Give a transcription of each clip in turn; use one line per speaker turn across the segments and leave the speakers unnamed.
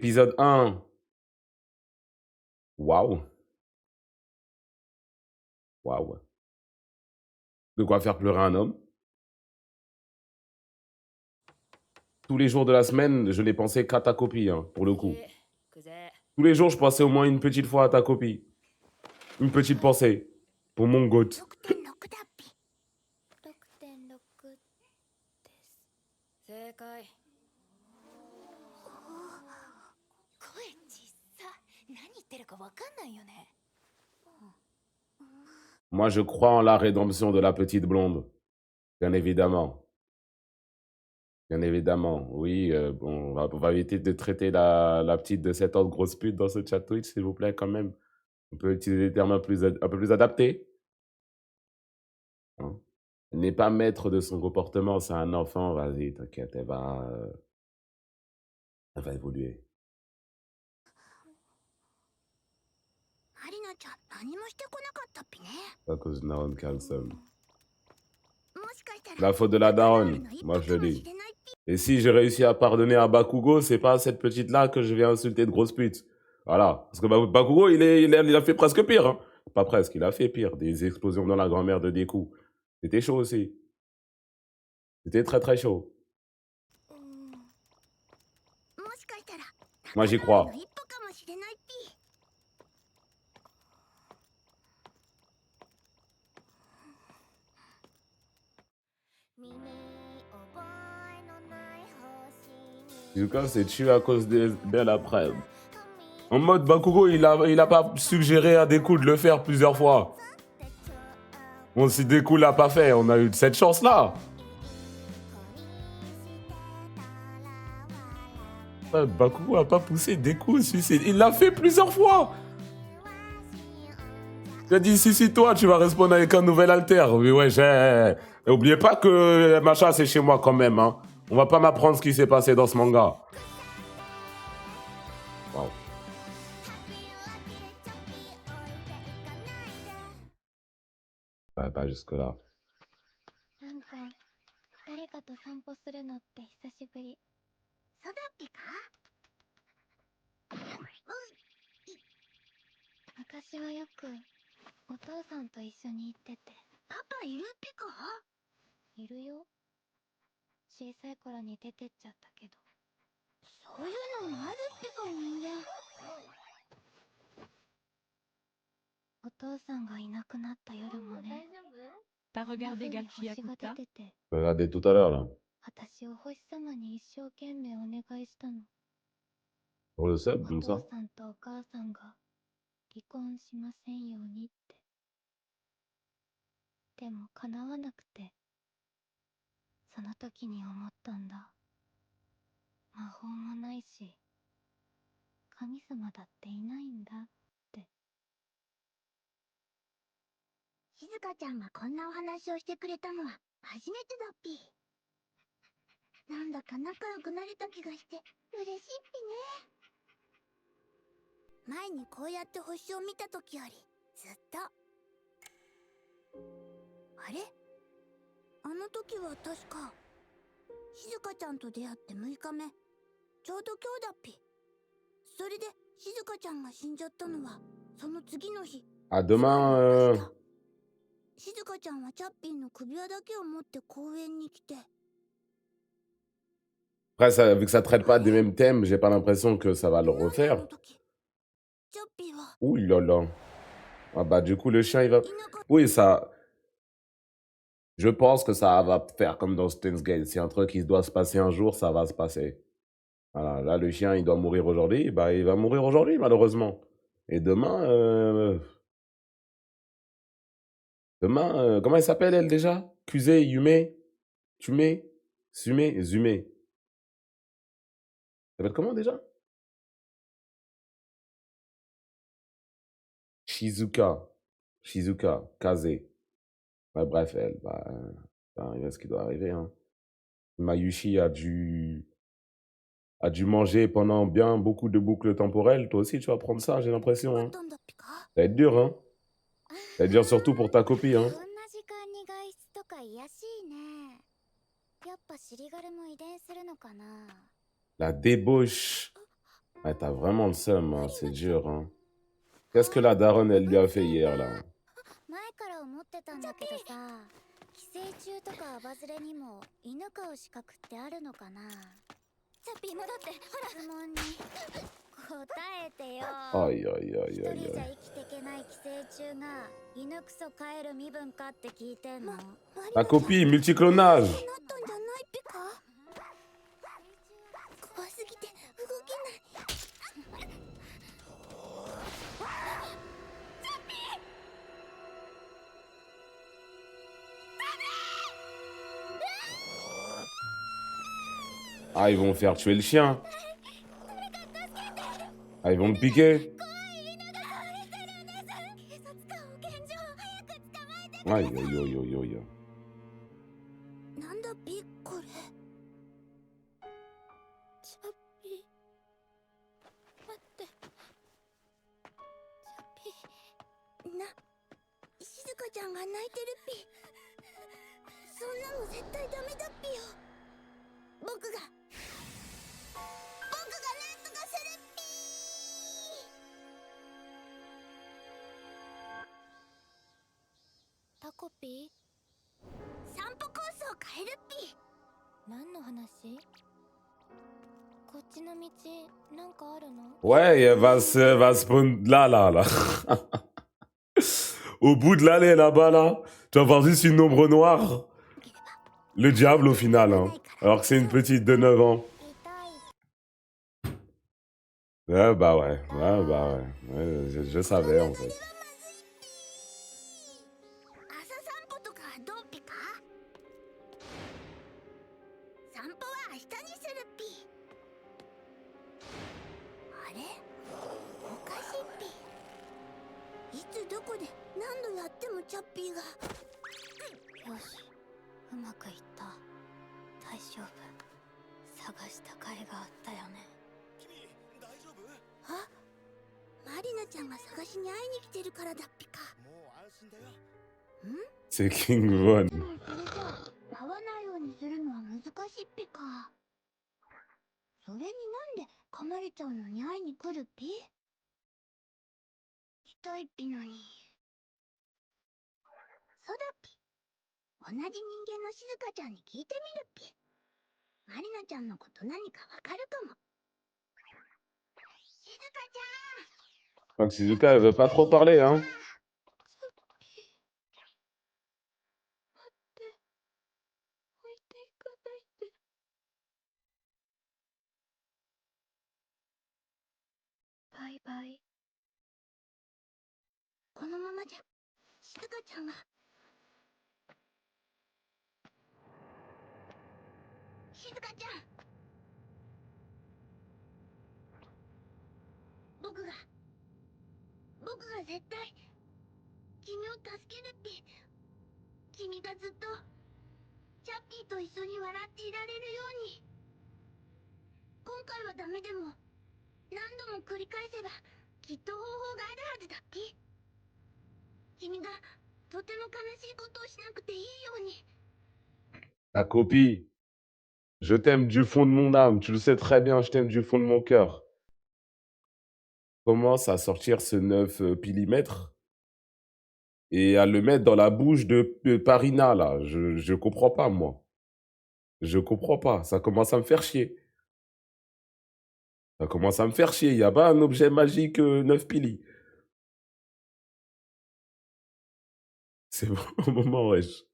Épisode 1. Waouh, waouh. De quoi faire pleurer un homme. Tous les jours de la semaine, je n'ai pensé qu'à ta copie, hein, pour le coup. Tous les jours, je pensais au moins une petite fois à ta copie. Une petite pensée. Pour mon goth.
6.6だっぴ。6.6です。正解。声ちっさ。何言ってるかわかんないよね。
Moi, je crois en la rédemption de la petite blonde. Bien évidemment. Bien évidemment. Oui, bon, on va éviter de traiter la petite de 7 ans de grosse pute dans ce chat Twitch, s'il vous plaît, quand même. On peut utiliser des termes un peu plus adaptés. Hein. Elle n'est pas maître de son comportement, c'est un enfant, vas-y, t'inquiète, elle va évoluer.
アリナちゃん何もしてこなかったっぴね。
À cause de Naron Carlson.
もしかしたら
La faute de la
仲直り
daronne,
の一歩
moi je
か
le
もし
dis.
れないっぴ。
Et si j'ai réussi à pardonner à Bakugo, c'est pas cette petite-là que je vais insulter de grosse pute. Voilà. Parce que Bakugo, il a fait presque pire. Hein. Pas presque, il a fait pire. Des explosions dans la grand-mère de Deku. C'était chaud aussi. C'était très très chaud.
もしかしたら
Moi
仲
j'y
直りの
crois.
一歩かもしれないっぴ。
Shizuka s'est tué à cause d'elle après. En mode Bakugo, il a pas suggéré à Deku de le faire plusieurs fois. Bon, si Deku l'a pas fait, on a eu cette chance-là. Bakugo a pas poussé Deku au suicide. Il l'a fait plusieurs fois. Il a dit, si, toi, tu vas répondre avec un nouvel alter. Oui, ouais, oubliez pas que machin, c'est chez moi quand même. Hein. On va pas m'apprendre ce qui s'est passé dans ce manga. Wow. Pas jusque-là.
なんか誰かと散歩するのって久しぶり。そうだっぴか？昔はよくお父さんと一緒に行ってて。パパいるっぴか？いるよ。小さい頃に出てっちゃったけど。そういうのもあるっぴか人間。お父さんがいなくなった夜もね。
T'as regardé
星が
Gachiakuta?
出てて。
Regardez tout à l'heure, là.
私を星様に一生懸命お願いしたの。
Pour le sub,
お
comme
父
ça.
さんとお母さんが離婚しませんようにって。でも叶わなくて、その時に思ったんだ。魔法もないし、神様だっていないんだって。静香ちゃんがこんなお話をしてくれたのは初めてだっぴ。なんだか仲良くなれた気がして嬉しいっぴね。前にこうやって星を見た時よりずっと。あれ？あの時は確か静香ちゃんと出会って6日目、ちょうど今日だっぴ。それで静香ちゃんが死んじゃったのはその次の日。
À demain.
静香ちゃんはチャッピーの首輪だけを持って公園に来て。
Après, ça, vu que ça traite pas des mêmes thèmes, j'ai pas l'impression que ça va le
なんであ
refaire.
の時チャッピーは
Ouh là là. Ah bah du coup, le chien, il va...
いなかった。
Oui, ça... Je pense que ça va faire comme dans Steins Gate. Si un truc qui doit se passer un jour, ça va se passer. Voilà, là, le chien, il doit mourir aujourd'hui. Bah, il va mourir aujourd'hui, malheureusement. Et demain... Demain, comment elle s'appelle, elle, déjà? Kusei, Yume? Tume? Sume? Zume? Elle s'appelle comment, déjà? Shizuka. Shizuka. Kaze. Ouais, bref, elle, bah... ça arrive à ce qui doit arriver, hein. Mayushi a dû manger pendant bien beaucoup de boucles temporelles. Toi aussi, tu vas prendre ça, j'ai
終
l'impression.
わっ
Hein.
たんだっぴか？
Ça va être dur, hein. Ça va être dur surtout pour ta copie,
こ
hein.
んな時間に外出とか癒やしいね。やっぱシリガルも遺伝するのかな。
La débauche. Ouais, t'as vraiment le seum, hein, c'est dur, hein. Qu'est-ce que la daronne, elle lui a fait hier, là?
前から思ってたんだけどさ、寄生虫とかアバズレにも犬飼う資格ってあるのかな。チャッピーもだってほら質問に答えてよ。
Aïe, aïe,
一
aïe,
人
aïe,
じゃ
aïe.
生きていけない寄生虫が犬クソ飼える身分かって聞いてんの。マリ
La
ナちゃん
copie, multiclonage.
なったんじゃないピカ。怖すぎて動けない。
Ah, ils vont faire tuer le chien. Ah, ils vont le piquer.
怖い犬が飼われてるんです。警察か保健所早く捕まえて。
Aïe, aïe, aïe, aïe, aïe.
なんだピこれ。チャッピー待って。チャッピーな、静香ちゃんが泣いてるピ。そんなの絶対ダメだっぴよ。僕がなんとかするっぴ。タコピー散歩コースを変えるっぴ。何の話？こっちの道なんかあるの？
Ouais, elle va spawn là. Au bout de l'allée, là-bas, là. Tu vas voir juste une ombre noire. Le diable, au final, hein. Alors que c'est une petite de 9 ans. Ouais, bah ouais. Ouais, bah ouais. Ouais, je savais, en fait.
朝散歩とかどうぴか？散歩は明日にするっぴ。あれ？おかしいっぴ。いつどこで何度やってもチャッピーが。よし、うまくいった。大丈夫。探した甲斐があったよね。君、大丈夫？あ？マリナちゃんが探しに会いに来てるからだっぴか。もう安心だよ。ん？
C'est King Von.
それじゃあ会わないようにするのは難しいっぴか。それになんで噛まれちゃうのに会いに来るっぴ？来たいっぴのに。そうだっぴ。同じ人間の静香ちゃんに聞いてみるっぴ。マリナちゃんのこと何かわかるかも。静香ちゃん。
Donc Shizuka, elle veut pas trop parler, hein.
置いていかないで。バイバイ。このままじゃ静香ちゃんが。静香ちゃん。僕が絶対君を助けるって。君がずっとチャッピーと一緒に笑っていられるように。今回はダメでも何度も繰り返せばきっと方法があるはずだっぴ。君がとても悲しいことをしなくていいように。
La copie, je t'aime du fond de mon âme. Tu le sais très bien, je t'aime du fond de mon cœur. Commence à sortir ce 9 pillimètres et à le mettre dans la bouche de Parina, là. Je comprends pas, moi. Je comprends pas. Ça commence à me faire chier. Ça commence à me faire chier. Il n'y a pas un objet magique 9 pili. C'est bon au moment, wesh.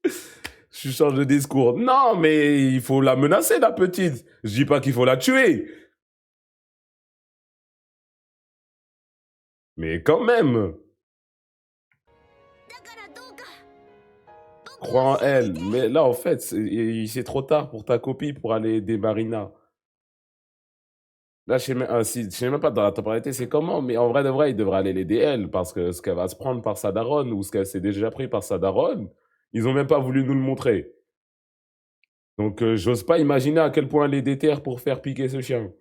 Je change de discours. Non, mais il faut la menacer, la petite. Je dis pas qu'il faut la tuer. Mais quand même. Crois en elle. Mais là, en fait, c'est trop tard pour ta copie pour aller aider Marina. Là, je sais même pas dans la temporalité c'est comment, mais en vrai de vrai, il devrait aller l'aider elle, parce que ce qu'elle va se prendre par sa daronne, ou ce qu'elle s'est déjà pris par sa daronne, ils ont même pas voulu nous le montrer. Donc, j'ose pas imaginer à quel point elle est déterre pour faire piquer ce chien.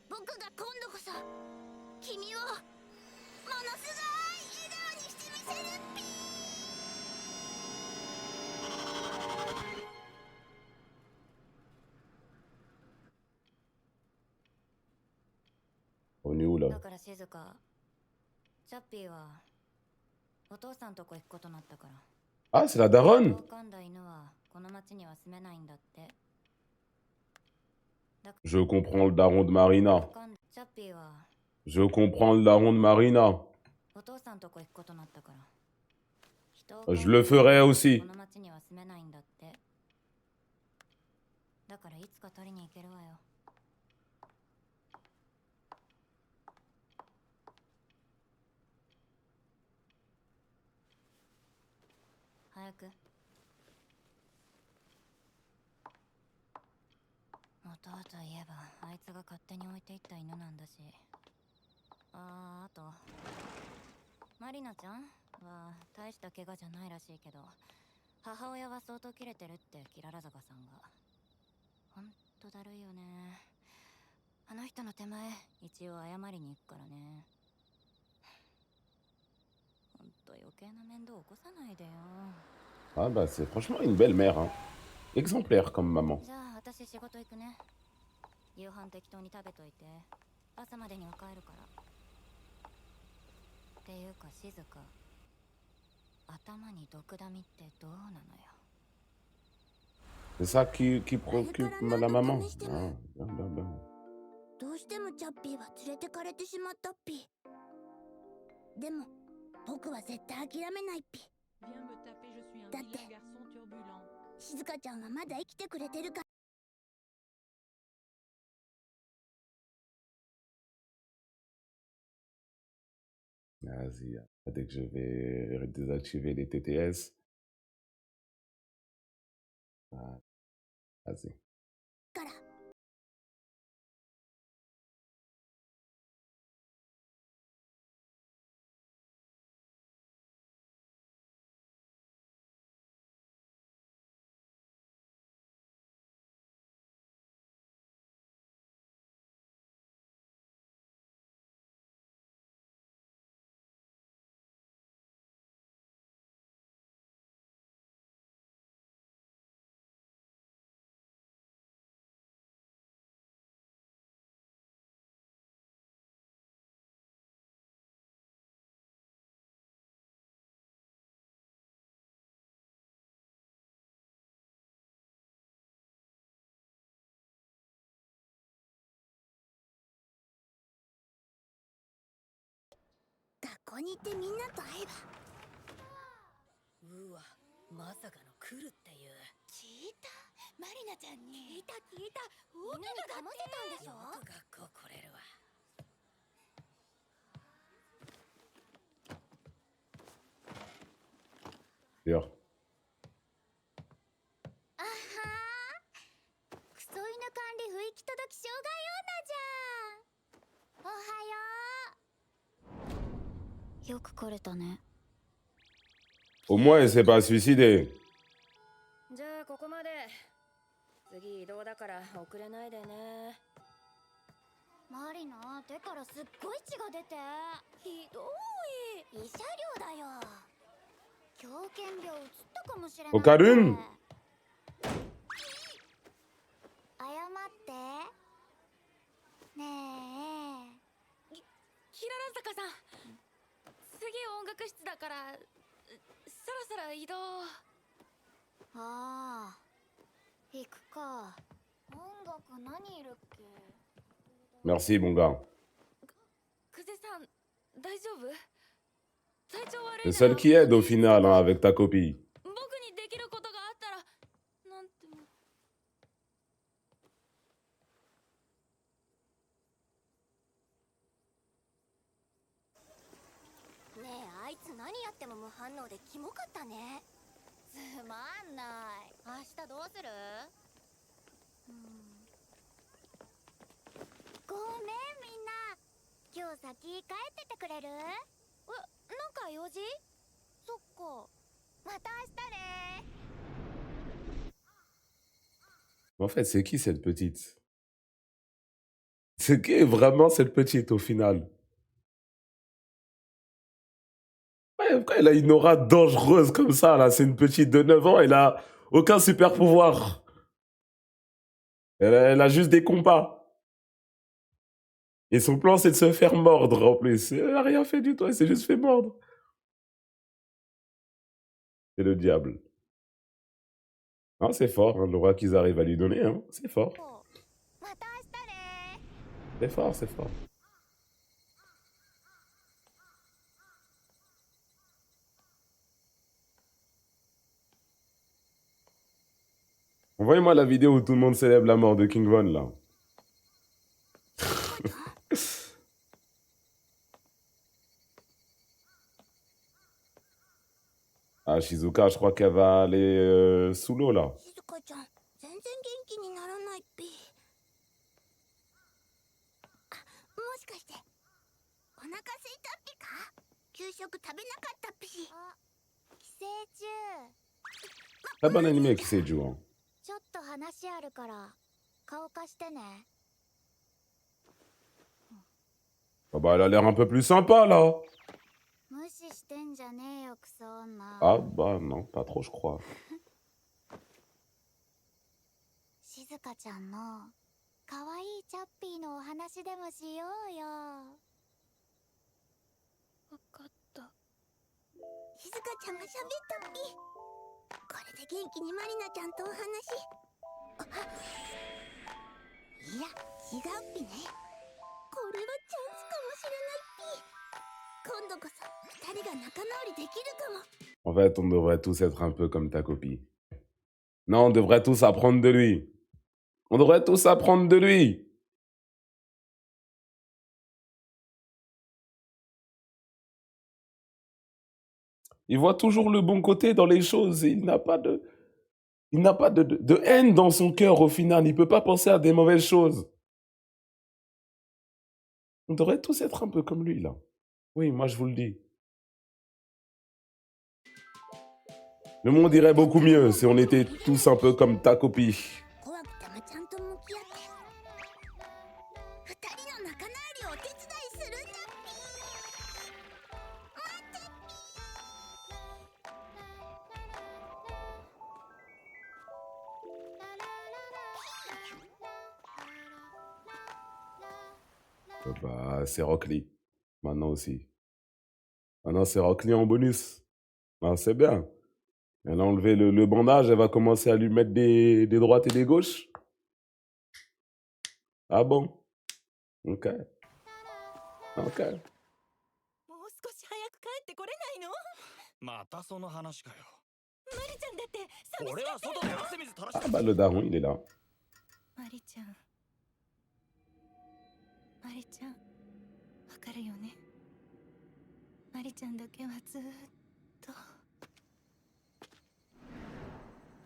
僕が今度こそ君をものすごい笑顔にしてみせるっぴー。だから静か、チャッピーはお父さんとこ行くことになったから。
Ah, c'est la daronne.
かんだ犬はこの町には住めないんだって。
Je comprends le daron de Marina.
チャッピーは
Je comprends le daron de Marina.
お父さんとこ行くことになったから。
Je le ferai
こ
aussi.
の町には住めないんだって。だからいつか取りに行けるわよ。早く。元はといえばあいつが勝手に置いていった犬なんだし。あとマリナちゃんは大した怪我じゃないらしいけど、母親は相当キレてるってキララ坂さんが。ほんとだるいよね。あの人の手前一応謝りに行くからね。ほんと余計な面倒起こさないでよ。
Ah bah c'est franchement une belle mère, hein. Exemplaire comme maman.
じゃあ私仕事行くね。夕飯適当に食べといて、朝までには帰るから。っていうか静か、頭に毒ダミってどうなのよ。
C'est ça qui préoccupe la maman. Ah, bien, bien, bien.
どうしてもチャッピーは連れてかれてしまったっぴ。でも僕は絶対諦めないっぴ。だって静香ちゃんはまだ生きてくれてるから。
Vas-y, dès que je vais désactiver les TTS. Ah, vas-y.
から。学校に行ってみんなと会えば。うわ、まさかの来るっていう。聞いた、マリナちゃんに。聞いた。犬にかませたんでしょ。よく学校来れるわ。
Bien.
あはー、クソ犬管理不行き届き障害女じゃん。おはよう。よく来れたね。
Au moins, elle s'est pas suicidée.
じゃあここまで。次移動だから遅れないでね。マリナ、手からすっごい血が出て。ひどい。慰謝料だよ。狂犬病移ったかもしれない。
オカルン。
謝ってねえ。キララ坂さん、次音楽室だからそろそろ移動。ああ、行くか。音楽何いるっけ。
Merci, mon gars.
久世さん、大丈夫？体調悪い
Le
な
seul
ら
qui aide au final, hein, avec ta copie.
僕にできることがあったらなんても。ねえ、あいつ何やっても無反応でキモかったね。つまんない。明日どうする？ごめんみんな。今日先帰っててくれる？なんか用事？そっか。また明日ね。
En fait, c'est qui cette petite? C'est qui vraiment cette petite au final? Ouais, après, elle a une aura dangereuse comme ça, là. C'est une petite de 9 ans, elle a aucun super pouvoir. Elle a juste des combats. Et son plan, c'est de se faire mordre en plus. Elle a rien fait du tout, elle s'est juste fait mordre. C'est le diable. Ah, c'est fort, hein, le roi qu'ils arrivent à lui donner, hein. C'est fort.
また明日ね。
C'est fort, c'est fort. Envoyez-moi la vidéo où tout le monde célèbre la mort de King Von, là. Ah, Shizuka, je crois qu'elle va aller sous l'eau, là.
静香ちゃん、全然元気にならないっぴ。あ、もしかして、お腹空いたっぴか？給食食べなかったっぴし。あ、寄生虫。
Très bon animé qui s'est joué. Hein.
ちょっと話あるから、顔貸してね。
Ah bah, elle a l'air un peu plus sympa, là.
無視してんじゃねえよ、クソ女。
Ah bah non, pas trop, je crois.
静香ちゃんの可愛いチャッピーのお話でもしようよ。わかった。静香ちゃんが喋ったっぴ。これで元気にマリナちゃんとお話。いや、違うっぴね。これはチャンスかもしれないっぴ。今度こそ二人が仲直りできるかも。
En fait, on devrait tous être un peu comme ta copie. Non, on devrait tous apprendre de lui. On devrait tous apprendre de lui. Il voit toujours le bon côté dans les choses et il n'a pas de haine dans son cœur au final. Il ne peut pas penser à des mauvaises choses. On devrait tous être un peu comme lui, là. Oui, moi, je vous le dis. Le monde irait beaucoup mieux si on était tous un peu comme ta copie.
怖くてもちゃんと向き合って二人の仲直りをお手伝いするんだっぴ。待ってっぴ。
Bah, c'est Rock Lee. Maintenant aussi. Maintenant, c'est Rock Lee en bonus. Ah, c'est bien. Elle a enlevé le bandage, elle va commencer à lui mettre des droites et des gauches. Ah bon? Ok. Ok.
もう少し早く帰ってこれないの？
またその話かよ。
マリちゃんだって寂し
俺は外で汗水垂らし
Ah
て
bah le daron, il est là.
マリちゃん。マリちゃん、わかるよね。マリちゃんだけはずーっと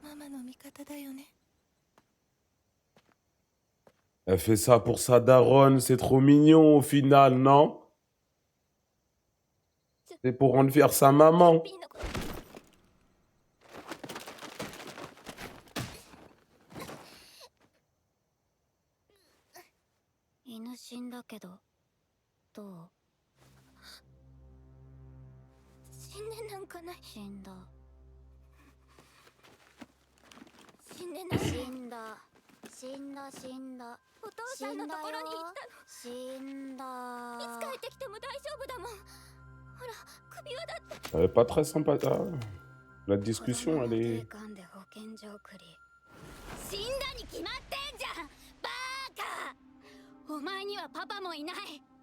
ママの味方だよね。
Elle fait ça pour sa daronne, c'est trop mignon au final, non? C'est pour rendre fière sa maman. 犬死んだけど、どう？死んでなんかない。死んだ。死んでない。死んだ。死んだ死んだ。お父さんのところに行ったの。死んだ。いつ帰ってきても大丈夫だもん。ほら、首輪だって。Elle est pas très sympa. La discussion, elle est. 死んだに決まってんじゃん。バーカ。お前にはパパもいない。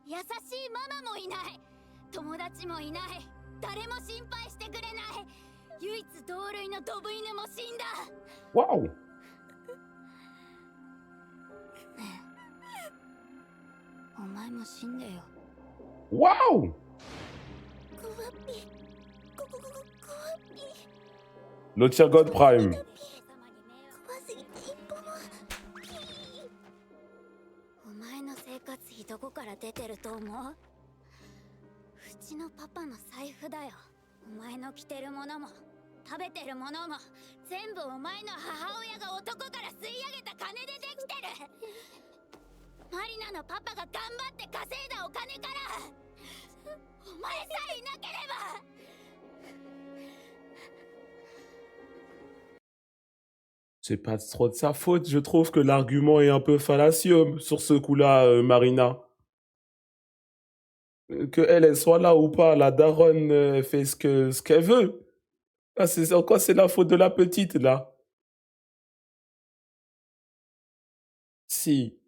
優しいママもいない。友達もいない。誰も心配してくれない。唯一同類のドブ犬も死んだ。わお。お前も死んでよ。わお。怖っぴ。怖っぴ。Lucia God Prime。怖すぎて一歩も。お前の生活費どこから出てると思う？うちのパパの財布だよ。お前の着てるものも食べてるものも全部お前の母親が男から吸い上げた金でできてる。マリナのパパが頑張って稼いだお金からお前さえいなければ。C'est pas trop de sa faute, je trouve que l'argument est un peu fallacieux sur ce coup-là, Marina. Que elle soit là ou pas, la daronne fait ce qu'elle veut. Ah, en quoi c'est la faute de la petite, là? Si.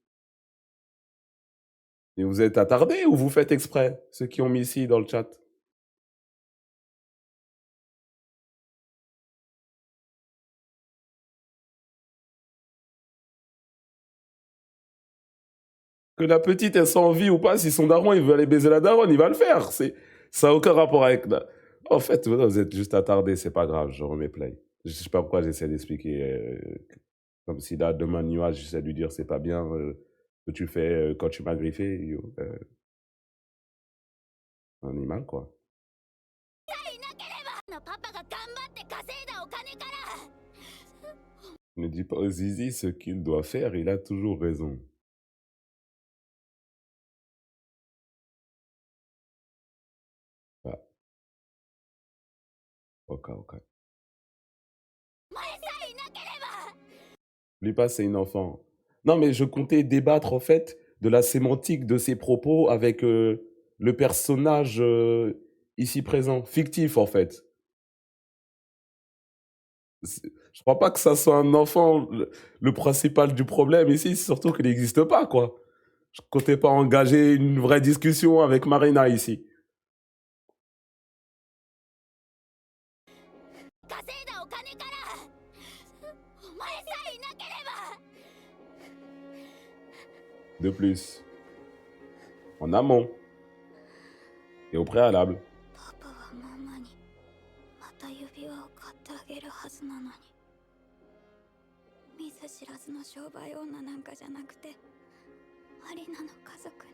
Et vous êtes attardés ou vous faites exprès, ceux qui ont mis ici dans le chat? Que la petite, elle soit en vie ou pas, si son daron, il veut aller baiser la daronne, il va le faire. Ça n'a aucun rapport avec... En fait, vous êtes juste attardés, c'est pas grave, je remets play. Je sais pas pourquoi j'essaie d'expliquer. Comme si là, demain, nuage, j'essaie de lui dire, c'est pas bien ce que tu fais quand tu m'as griffé. Un animal, quoi. Ne dis pas aux Zizi ce qu'il doit faire, il a toujours raison. Ah. Ok. Lui pas, c'est une enfant. Non, mais je comptais débattre, en fait, de la sémantique de ses propos avec le personnage ici présent, fictif, en fait. Je crois pas que ça soit un enfant. Le principal du problème ici, c'est surtout qu'il n'existe pas, quoi. Je comptais pas engager une vraie discussion avec Marina ici. De plus, en amont et au préalable.
パパはママにまた指輪を買ってあげるはずなのに。見ず知らずの商売女なんかじゃなくてマリナの家族に。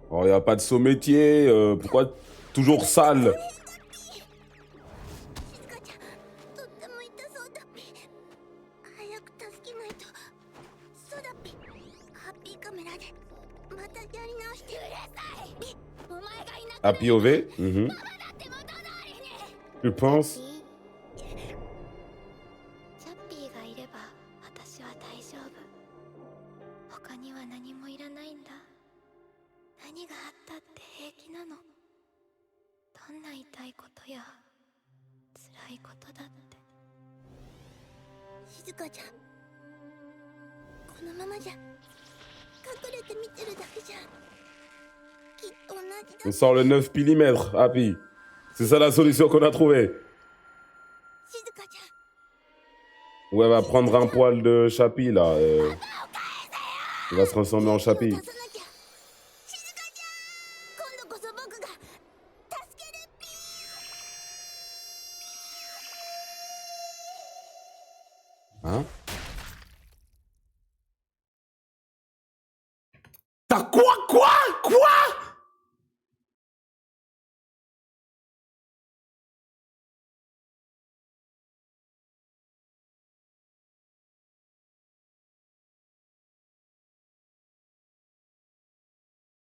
Oh, y a pas de saut métier, pourquoi toujours sale?
静香ちゃん、とっても痛そうだっぴ。早く助けないと。そうだっぴ。ハッピーカメラでまたやり直して。うるさい。お前がいなくな
À POV?
ママだって元通りに。
Tu penses?
チャッピーがいれば私は大丈夫。他には何もいらないんだ。何があったって平気なの。どんな痛いことや辛いことだって。静香ちゃん、このままじゃ隠れて見てるだけじゃきっと同じだ。
On sort le 9 mm, Happy. C'est ça la solution qu'on a trouvée.
静香ちゃん、
Ou elle va prendre un poil de Chapi, là. Il va se transformer en Chapi.
出さなきゃ。静香ちゃん、今度こそ僕が助けるっぴ。
Hein? T'as quoi?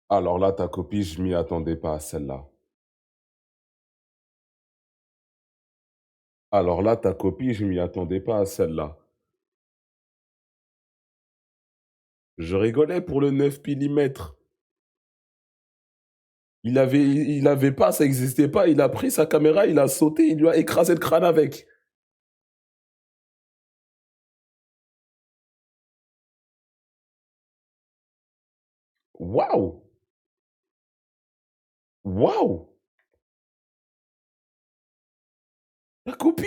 Alors là, ta copie, je m'y attendais pas à celle-là. Alors là, ta copie, je m'y attendais pas à celle-là. Je rigolais pour le 9 mm. Il avait pas, ça existait pas. Il a pris sa caméra, il a sauté, il lui a écrasé le crâne avec. Waouh! Waouh! La copie?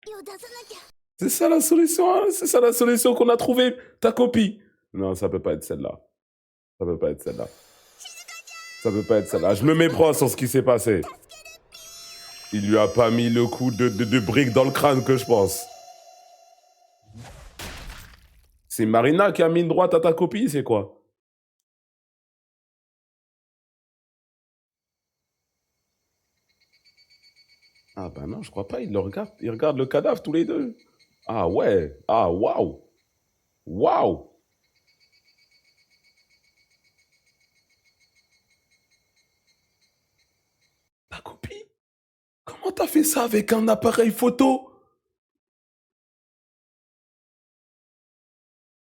手を出さなきゃ。
C'est ça la solution, hein? C'est ça la solution qu'on a trouvée. Ta copie. Non, ça peut pas être celle-là. Ça peut pas être celle-là. Ça peut pas être celle-là. Je me méprends sur ce qui s'est passé. Il lui a pas mis le coup de brique dans le crâne que je pense. C'est Marina qui a mis une droite à ta copie, c'est quoi? Ah bah non, je crois pas, ils regardent le cadavre tous les deux. Ah ouais, ah waouh, waouh. Ta copie? Comment t'as fait ça avec un appareil photo?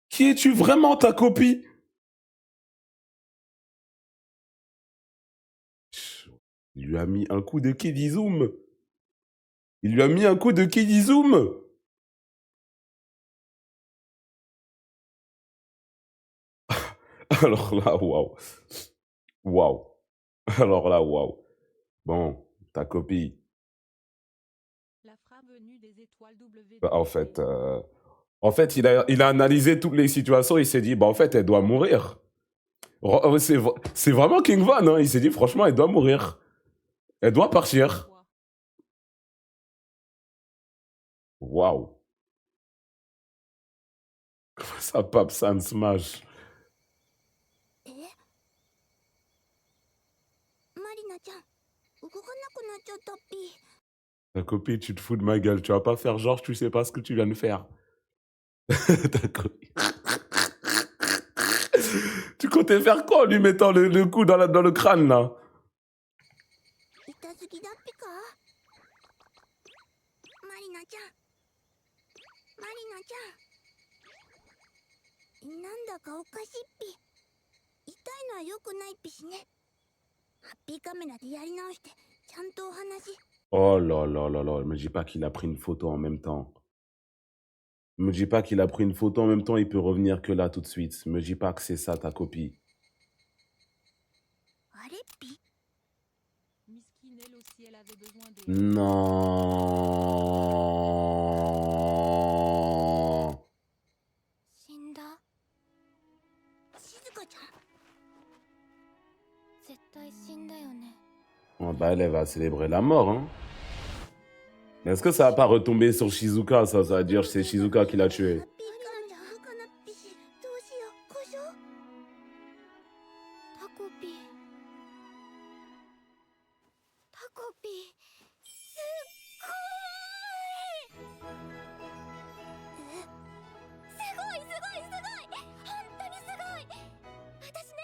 Qui es-tu vraiment, ta copie? Il lui a mis un coup de Kidizoom. Il lui a mis un coup de Kidizoom. Alors là, waouh. Waouh. Alors là, waouh. Bon, ta copie.
La frappe venue des étoiles
Bah,
WWT.
en fait, il a analysé toutes les situations. Il s'est dit, bah, en fait, elle doit mourir. C'est vraiment King Von. Hein. Il s'est dit, franchement, elle doit mourir. Elle doit partir. Waouh. Ça pape, ça smash.
え、マリナちゃん、動かなくなっちゃったっぴ。
Ta copine, tu te fous de ma gueule. Tu vas pas faire genre, tu sais pas ce que tu viens de faire. Ta copine. Tu comptais faire quoi en lui mettant le coup dans le crâne, là?
痛すぎだっぴか？マリナちゃん、マリナちゃん。なんだかおかしいっぴ。痛いのは良くないっぴしね。ハッピーカメラでやり直して、ちゃんとお話。
Oh là là là là, me dis pas qu'il a pris une photo en même temps. Me dis pas qu'il a pris une photo en même temps, il peut revenir que là tout de suite. Me dis pas que c'est ça ta copie.
あれっぴ？
Miskin, elle aussi, elle avait besoin des.
Non.
死んだ？静香ちゃん。絶対死んだよね。
Oh, bah elle va célébrer la mort, hein. Mais est-ce que ça va pas retomber sur Shizuka, ça va dire c'est Shizuka qui l'a tué.
ハッピーカメラ動かなっぴし。どうしよう、故障？タコピー。タコピー。すっごーい。え？すごいすごいすごい。本当にすごい。私ね、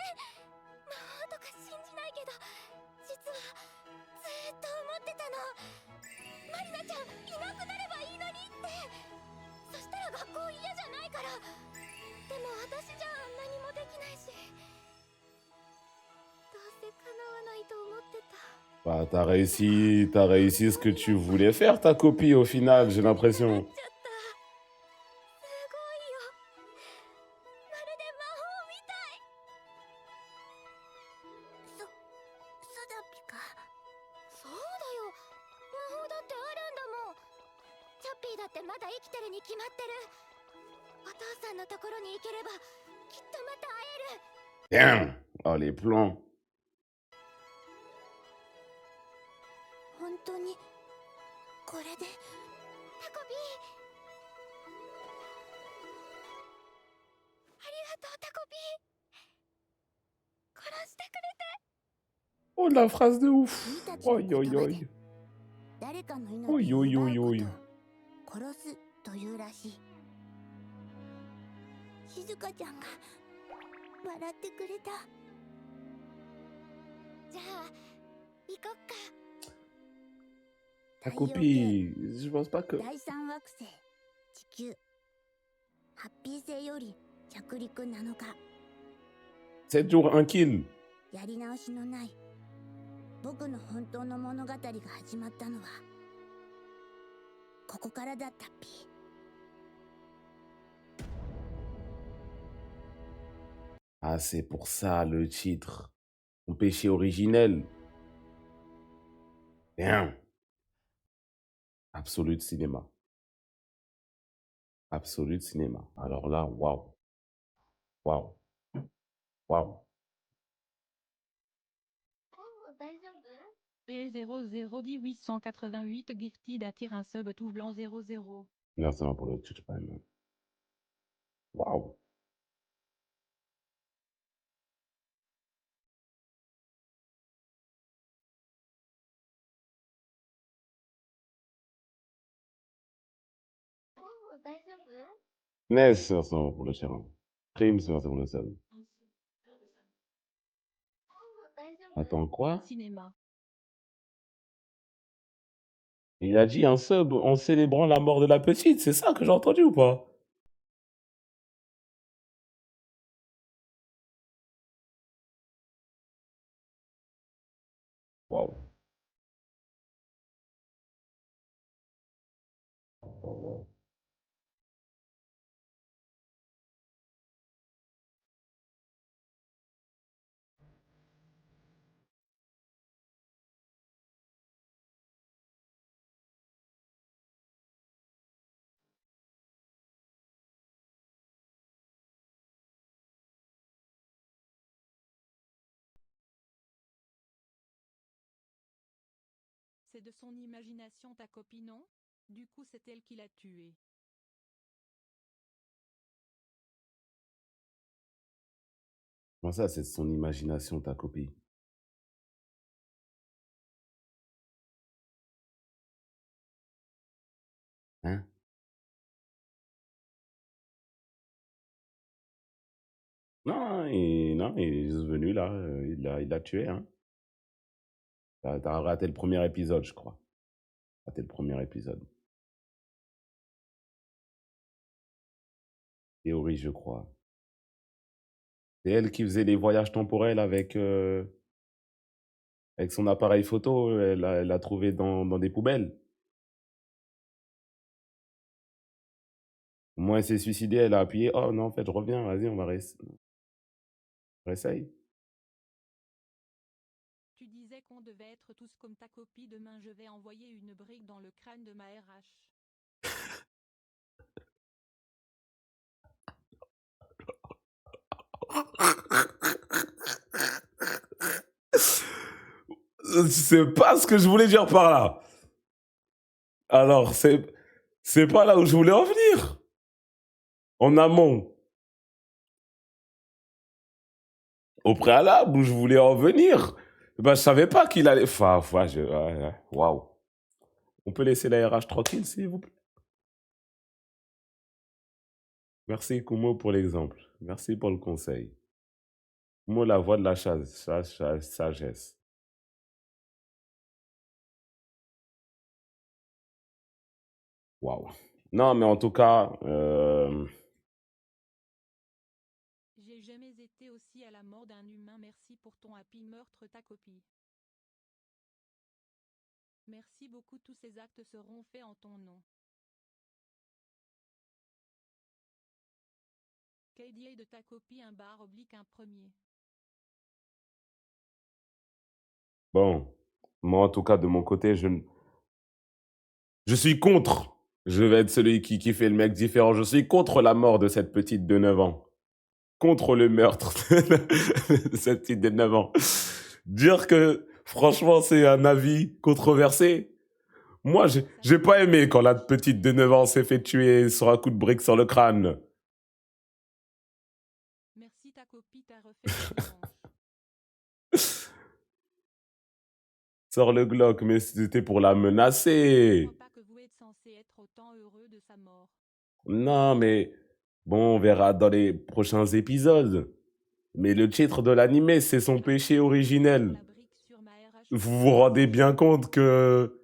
魔法とか信じないけど、実はずーっと思ってたの。マリナちゃんいなくなればいいのにって。そしたら学校嫌じゃないから。でも私じゃ何もできないし、どうせ叶わないと思ってた。
Bah t'as réussi ce que tu voulais faire ta copie au final, j'ai
なっ
l'impression.
ちゃった。すごいよ。まるで魔法みたい。そうだっぴか。そうだよ。魔法だってあるんだもん。チャッピーだってまだ生きてるに決まってる。お父さんのところに行ければきっとまた会える。
Damn. Oh les plans.
本当にこれで。タコピー。ありがとうタコピー。殺してくれて。
Oh la phrase de ouf.
君たちの
Oi
言
oi
葉で
oi.
誰かの
Oi
命を
oi
奪
oi
う
oi.
ことを殺すというらしい。静香ちゃんが笑ってくれた。じゃあ行こっか。
Ta copie, je pense pas que...
第三惑星地球ハッピー星より着陸7日。
7 jours, un kill.
やり直しのない僕の本当の物語が始まったのはここからだったっぴ。
Ah, c'est pour ça le titre. Mon péché originel. Damn. Absolute cinéma. Absolute cinéma. Alors là, waouh. Waouh. Waouh.
P001888 Gifted attire un sub tout blanc 00.
Merci pour le Twitch Prime. Waouh. Ness, merci pour le cher. Prime, merci pour le sub. Attends, quoi?
Cinéma.
Il a dit un sub en célébrant la mort de la petite, c'est ça que j'ai entendu ou pas? Waouh.
C'est de son imagination ta copie, non? Du coup, c'est elle qui l'a tué.
Comment ça, c'est son imagination, ta copie? Hein? Non, il est juste venu là, il l'a tué, hein. T'as raté le premier épisode, je crois. Raté le premier épisode. Théorie, je crois. C'est elle qui faisait les voyages temporels avec son appareil photo, elle l'a trouvé dans des poubelles. Moi, elle s'est suicidée, elle a appuyé. Oh non, en fait, je reviens, vas-y, on va réessayer.
Tu disais qu'on devait être tous comme ta copie. Demain, je vais envoyer une brique dans le crâne de ma RH.
C'est pas ce que je voulais dire par là. Alors, c'est pas là où je voulais en venir. En amont. Au préalable, où je voulais en venir. Ben, je savais pas qu'il allait. Enfin, waouh. On peut laisser la RH tranquille, s'il vous plaît. Merci, Kumo, pour l'exemple. Merci pour le conseil. Kumo, la voix de la sagesse. Waouh. Non, mais en tout cas,
J'ai jamais été aussi à la mort d'un humain. Merci pour ton happy meurtre, ta copie. Merci beaucoup. Tous ces actes seront faits en ton nom. KDA de ta copie, un bar oblique un premier.
bon, moi, en tout cas, de mon côté, je suis contre. Je vais être celui qui fait le mec différent. Je suis contre la mort de cette petite de 9 ans. Contre le meurtre de cette petite de 9 ans. Dire que, franchement, c'est un avis controversé. Moi, j'ai pas aimé quand la petite de 9 ans s'est fait tuer sur un coup de brique sur le crâne.
Merci ta copie, t'as refait ta revanche.
Sors le Glock, mais c'était pour la
Je
menacer.
crois pas que vous êtes censé être autant heureux de sa mort.
Non, mais bon, on verra dans les prochains épisodes. Mais le titre de l'animé, c'est son péché originel.
La brique sur ma RH.
Vous vous rendez bien compte que,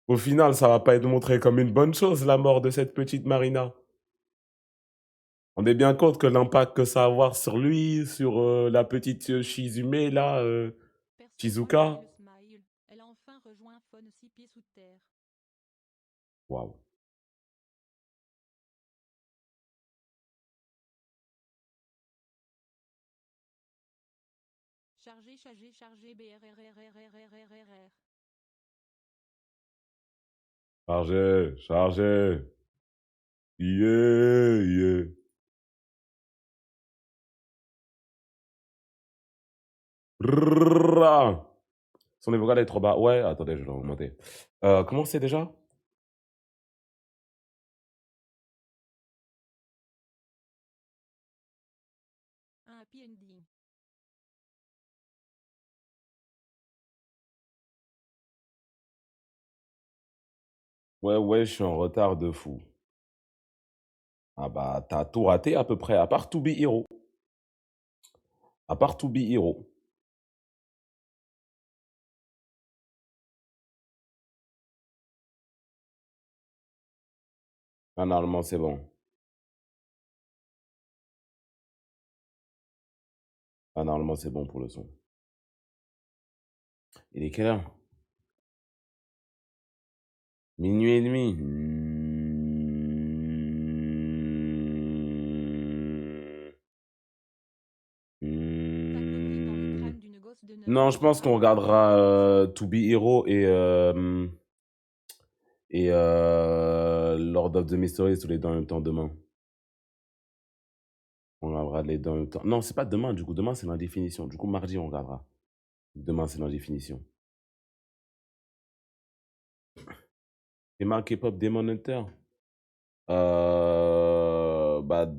au final, ça va pas être montré comme une bonne chose, la mort de cette petite Marina. On est bien compte que l'impact que ça va avoir sur lui, sur la petite Shizume, là,
Perso,
Shizuka.
enlevez le smile. Elle a enfin rejoint Fon 6 pieds sous terre.
Waouh.
Chargé, BRRRRRRRR.
Chargé. Yeah. Rrrra. Son évocal est trop bas. Ouais, attendez, je vais augmenter. Comment c'est déjà?
Un happy ending.
Ouais, je suis en retard de fou. Ah bah, t'as tout raté à peu près, à part To Be Hero. À part To Be Hero. Ah, normalement, c'est bon. Ah, normalement, c'est bon pour le son. Il est quelle heure? Minuit et demi. Non, je pense qu'on regardera To Be Hero et Lord of the Mysteries tous les deux en même temps demain. On regardera les deux en même temps. Non, c'est pas demain, du coup. Demain, c'est l'indéfinition. Du coup, mardi, on regardera. Demain, c'est l'indéfinition. Et ma K-pop Demon Hunter. Bah,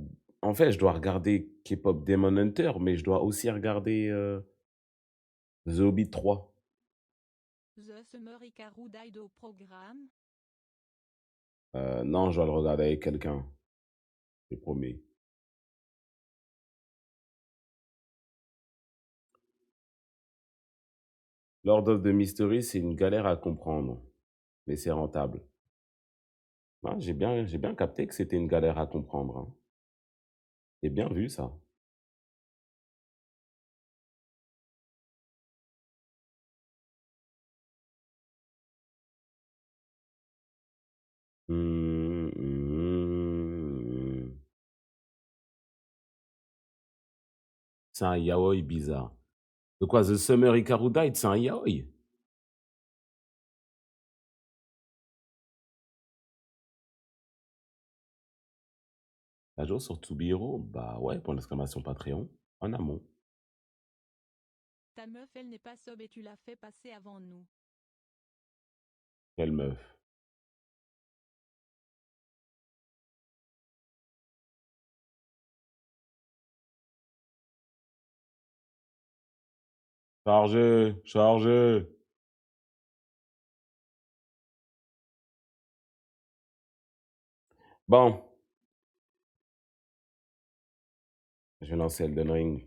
en fait, je dois regarder K-pop Demon Hunter, mais je dois aussi regarder The Hobbit 3.
The Summer Hikaru died au programme.
Non, je dois le regarder avec quelqu'un. C'est promis. Lord of the Mystery, c'est une galère à comprendre, mais c'est rentable. Ah, j'ai bien capté que c'était une galère à comprendre. Hein. J'ai bien vu ça. Hum, hum. C'est un yaoi bizarre. De quoi, The Summer Hikaru Died, c'est un yaoi? Un jour sur To Be Hero, bah ouais, pour l'exclamation Patreon, en amont.
Ta meuf, elle n'est pas sob et tu l'as fait passer avant nous.
Quelle meuf. Chargé, chargé. Bon, je vais lancer Elden Ring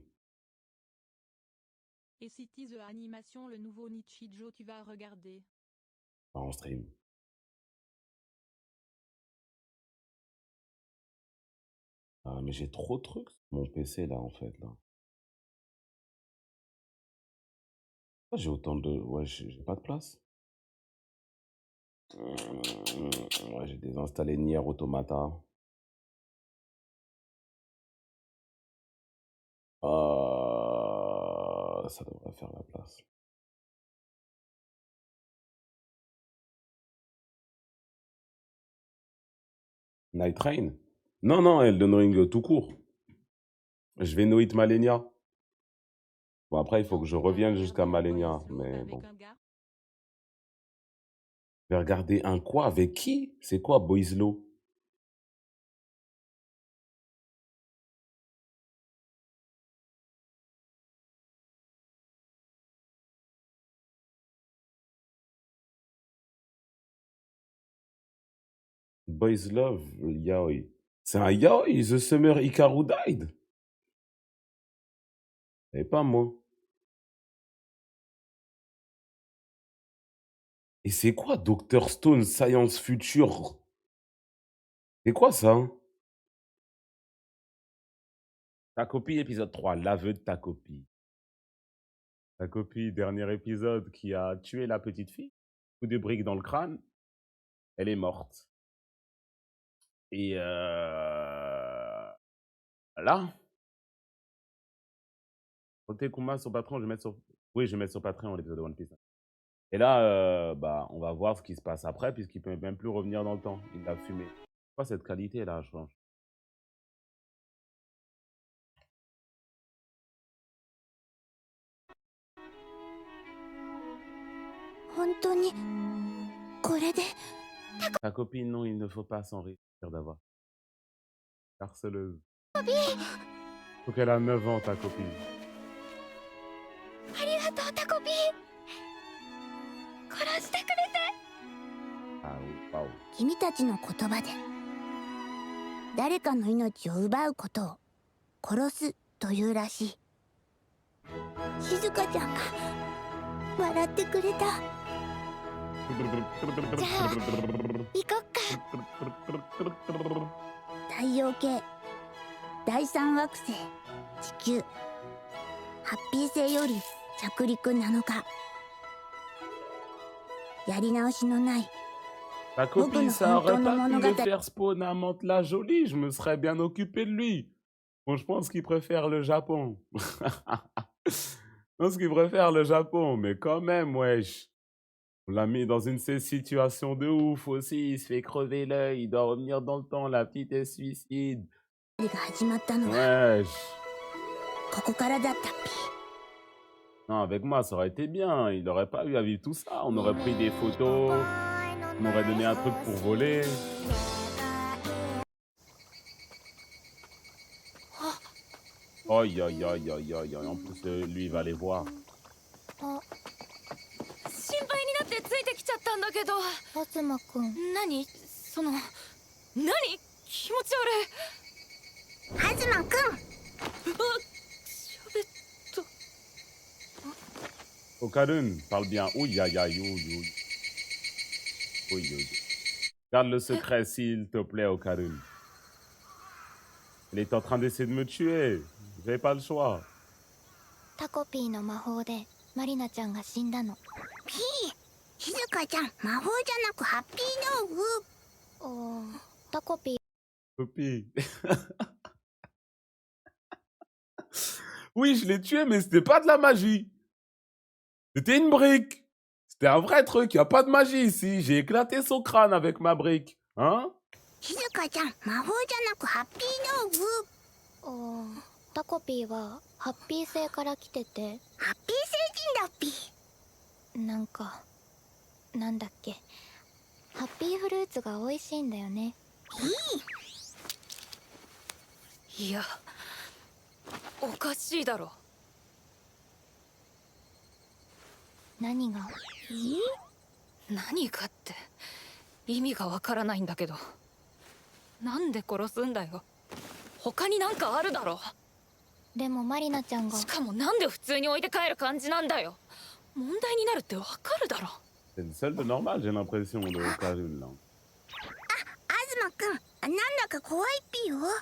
Et City The Animation, le nouveau Nichijou, tu vas regarder.
en stream. Ah, mais j'ai trop de trucs sur mon PC là en fait là. Ah, j'ai autant de... Ouais, j'ai pas de place. Ouais, j'ai désinstallé Nier Automata. Ça devrait faire la place. Night Train? Non, non, Elden Ring tout court. Je vais No Hit Malenia. Bon, après, il faut que je revienne jusqu'à Malenia, mais bon. Je vais regarder un quoi avec qui? C'est quoi Boys Law? Boys Love, yaoi. C'est un yaoi, The Summer Hikaru Died. Et pas moi. Et c'est quoi Dr. Stone Science Future? C'est quoi ça? Hein? Ta copie, épisode 3, l'aveu de ta copie. Ta copie, dernier épisode, qui a tué la petite fille. Coup de briques dans le crâne. Elle est morte. Et là, Roté Kuma sur Patreon, je vais mettre sur... Oui, je vais mettre sur Patreon l'épisode de One Piece. Et là, bah, on va voir ce qui se passe après, puisqu'il peut même plus revenir dans le temps. Il a fumé. C'est quoi cette qualité là, je pense?
本当にこれで
Ta copine, non, il ne faut pas s'en réjouir d'avoir. Harceleuse. Faut qu'elle a 9 ans, ta copine.
ありがとうタコピー殺してくれて
Ah oui, waouh.
君たちの言葉で誰かの命を奪うことを殺すというらしい。静香ちゃんが笑ってくれた。じゃあ行こっか。太陽系第三惑星地球ハッピー星より着陸7日。やり直しのない
Ta copine, ça aurait pas pu le faire spawn à Mantes-la Jolie, je me serais bien occupé de lui. Bon, je pense qu'il préfère le Japon. pense qu'il préfère le Japon, mais quand même, wesh. On l'a mis dans une situation de ouf aussi. Il se fait crever l'œil. Il doit revenir dans le temps. La petite est suicide.
が始まったのは
Wesh.
ここからだったっ
Non, avec moi, ça aurait été bien. Il n'aurait pas eu à vivre tout ça. On aurait pris des photos. On m'aurait donné un truc pour voler. Aïe, aïe, aïe, aïe, aïe, aïe. En plus, lui, il va les voir.
あ、
心配になってついてきちゃったんだけど。
東くん。
何その何気持ち悪い。
東くん。
あ、喋った。
Okarun, parle bien. Ouïe, aïe, aïe, ouïe, ouïe. Ouïe, ouïe. Garde le secret, s'il te plaît, Okarun. Il est en train d'essayer de me tuer. J'avais pas le choix.
タコピーの魔法でマリナちゃんが死んだの。ピー、静香ちゃん、魔法じゃなくハッピー道具。おー、タコピー。
Copie. Oui, je l'ai tué, mais c'était pas de la magie. C'était une brique. C'était un vrai truc. Y a pas de magie ici. J'ai éclaté son crâne avec ma brique. Hein?
静香ちゃん、魔法じゃなくハッピー道具。おー、タコピーはハッピー星から来てて。ハッピー星人だっぴー。なんか、なんだっけ。ハッピーフルーツが美味しいんだよね。
いや、おかしいだろ。
何が？
何かって意味がわからないんだけど。なんで殺すんだよ。他になんかあるだろ。
でもマリナちゃんが。
しかもなんで普通に置いて帰る感じなんだよ。問題になるってわかるだろ。
C'est le seul de normal, j'ai l'impression, de Okarun, là.
東くん、なんだか怖いっぴよ。もっと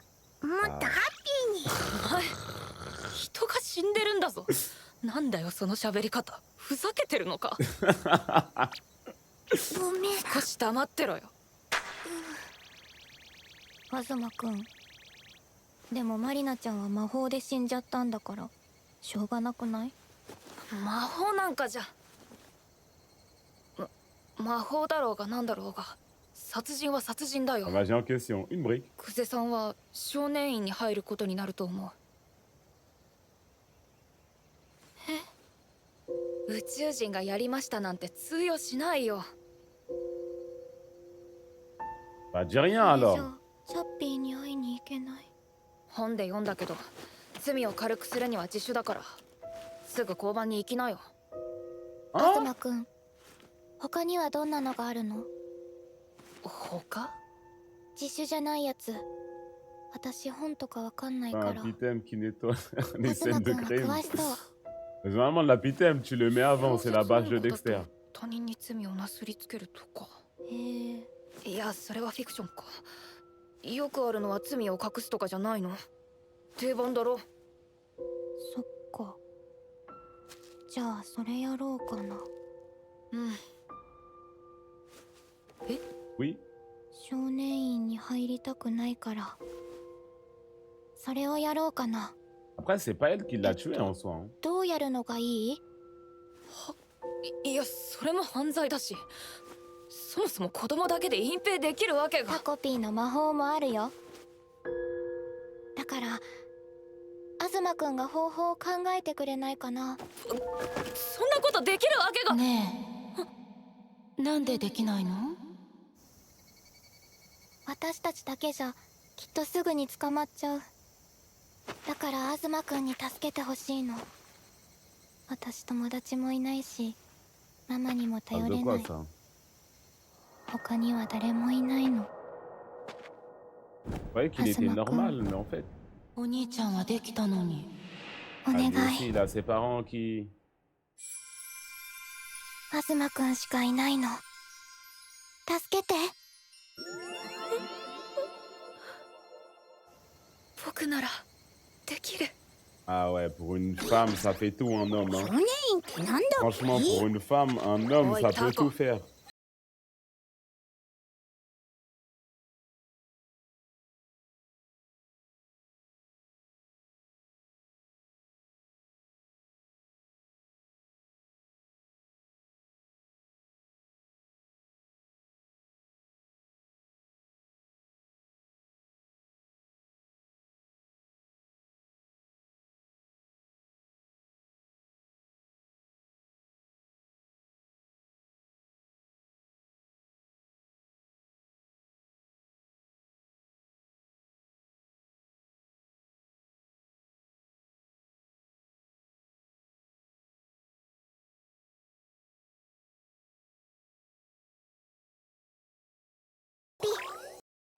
ハッピーに。
お前、人が死んでるんだぞ。なんだよその喋り方。ふざけてるのか。
ごめん。
少し黙ってろよ。
東くん。でもマリナちゃんは魔法で死んじゃったんだからしょうがなくない？
魔法なんかじゃ。魔法だろうがなんだろうが殺人は殺人だよ。
La magie en question, une brique.
久世さんは少年院に入ることになると思う。宇宙人がやりましたなんて通用しないよ。
Bah, dis rien
それじ
alors.
ゃチャッピーに会いに行けない。
本で読んだけど罪を軽くするには自首だからすぐ交番に行きなよ。
東くん、他にはどんなのがあるの？
他？
自首じゃないやつ。私本とかわかんないか
Un
ら。
pitème qui nettoie les
東
scènes
く
de
んは
crime.
詳しそう。
Généralement, la pitème, tu le mets avant, c'est la bâche de Dexter.
他人に罪をなすりつけるとか。
へえ。
いや、それはフィクションか。よくあるのは罪を隠すとかじゃないの。定番だろ。
そっか。じゃあそれやろうかな。
うん。え？
Oui?
少年院に入りたくないからそれをやろうかな。
Après, c'est pas elle qui l'a tué en soi. Hein.
どうやるのがいい？
いや、それも犯罪だし。そもそも子供だけで隠蔽できるわけが。
タコピーの魔法もあるよ。だから東くんが方法を考えてくれないかな。
そんなことできるわけが。
ねえ、なんでできないの？
私たちだけじゃきっとすぐに捕まっちゃう。だから東くんに助けてほしいの。私友達もいないしママにも
Ah,
頼
de
れ
quoi
ない。
ça?
他には誰もいないの。
Je croyais qu'il était
Asuma-kun.
normal, mais en fait.
お兄ちゃんはできたのに。
お
Ah,
願
lui aussi,
い。
il a ses parents qui.
東くんしかいないの。助けて。
僕ならできる。
Ah ouais, pour une femme, ça fait tout un homme. Hein.
少年院ってなんだっけ？
Franchement, pour une femme, un homme,
Oi,
ça peut
Taco.
tout faire.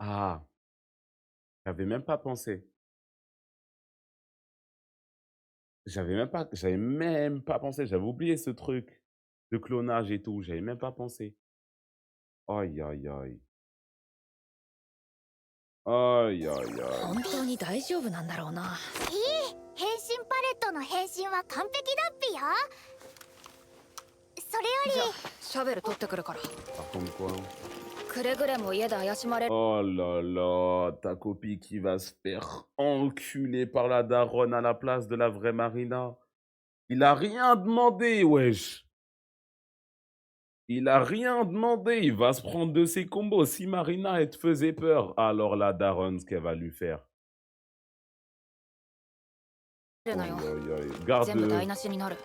Ah, j'avais même pas pensé. J'avais même pas pensé. J'avais oublié ce truc de clonage et tout. J'avais même pas pensé. Aïe, aïe, aïe. Aïe, aïe, aïe.
本当に大丈夫なんだろうな。
変身パレットの変身は完璧だっぴよ。それより
じゃあシャベル取ってくるから。
Par contre, quoi?
くれぐれも家で怪しまれる。
Oh là là, ta copie qui va se faire enculer par la daronne à la place de la vraie Marina. Il a rien demandé, wesh. Il a rien demandé. Il va se prendre de ses combos. Si Marina, elle te faisait peur, alors la daronne, ce qu'elle va lui faire.
るのよ。
Aïe, aïe, aïe. Garde,
全部台無しになる。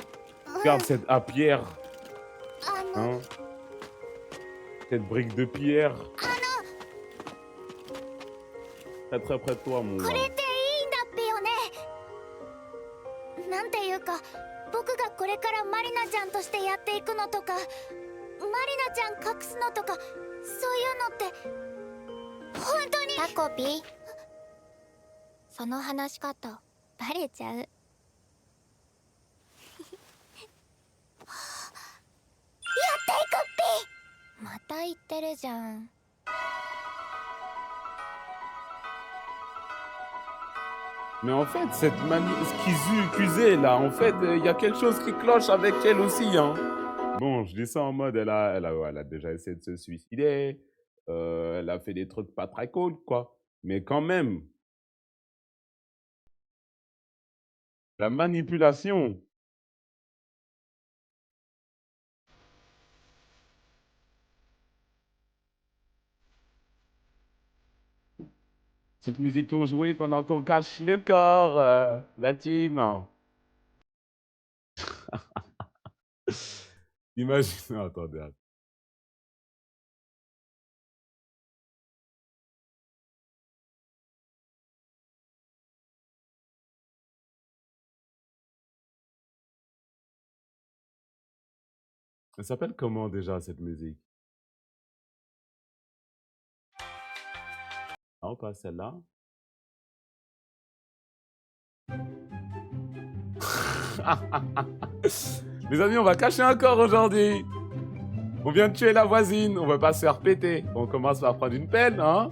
garde cette à pierre.
あの、
Hein? Cette brique de pierre. Très très près de toi, mon
こ
gars.
れでいいんだっぴよね。なんていうか、僕がこれからマリナちゃんとしてやっていくのとか、マリナちゃん隠すのとか、そういうのって本当に。タコピー、その話し方バレちゃう。やっていくっぴー。また言ってるじゃん。
Mais en fait, cette manie, Kizu, là, en fait, il y a quelque chose qui cloche avec elle aussi, hein. Bon, je dis ça en mode, elle a déjà essayé de se suicider, elle a fait des trucs pas très cool, quoi. Mais quand même, la manipulation. Cette musique qu'on jouait pendant qu'on cache le corps, la team. Imagine, attendez, attends. Elle s'appelle comment déjà cette musique? Non, pas celle-là. Les amis, on va cacher un corps aujourd'hui. On vient de tuer la voisine, on va pas se faire péter. On commence par prendre une pelle, hein?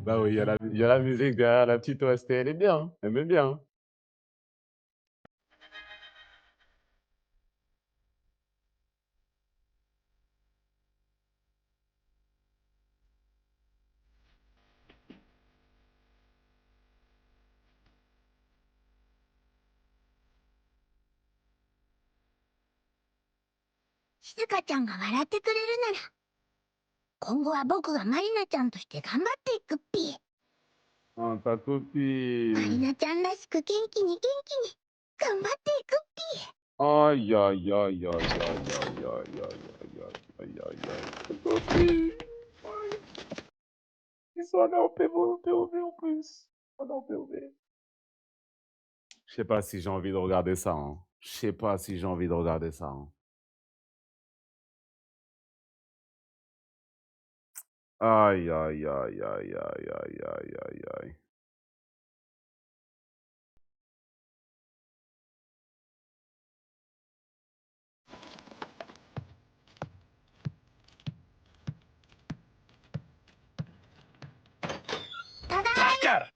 Bah oui, il y a la musique derrière la petite OST, elle est bien, hein, elle m'aime bien. Hein.
静香ちゃんが笑ってくれるなら、今後は僕がマリナちゃんとして頑張っていくっぴ。
Oh, ta
マリ
copine.
ナちゃんらしく元気に頑張っていくっぴ。
Aïe, aïe, aïe, aïe, aïe, aïe, aïe, aïe, aïe, aïe, aïe. Copine. Ils sont allés en POV en plus. On est en POV. Je sais pas si j'ai envie de regarder ça. Hein. Je sais pas si j'ai envie de regarder ça. Hein. Aïe, aïe, aïe, aïe, aïe, aïe, aïe, aïe, aïe.
Takara,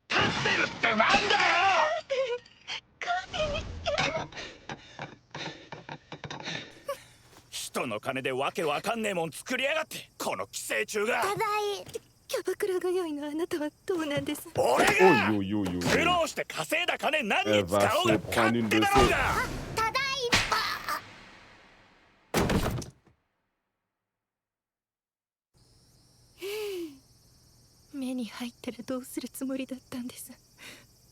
人の金でわけわかんねえもん作りやがって、この寄生虫が。
ただい、
キャバクラが良いのあなたはどうなんです？
俺が
Oh, yo, yo, yo,
苦
yo.
労して稼いだ金何に
Elle
使
va
おうが
se prendre
勝
une
手
de
だろう
ces.
が。
ただい
目に入ったらどうするつもりだったんです。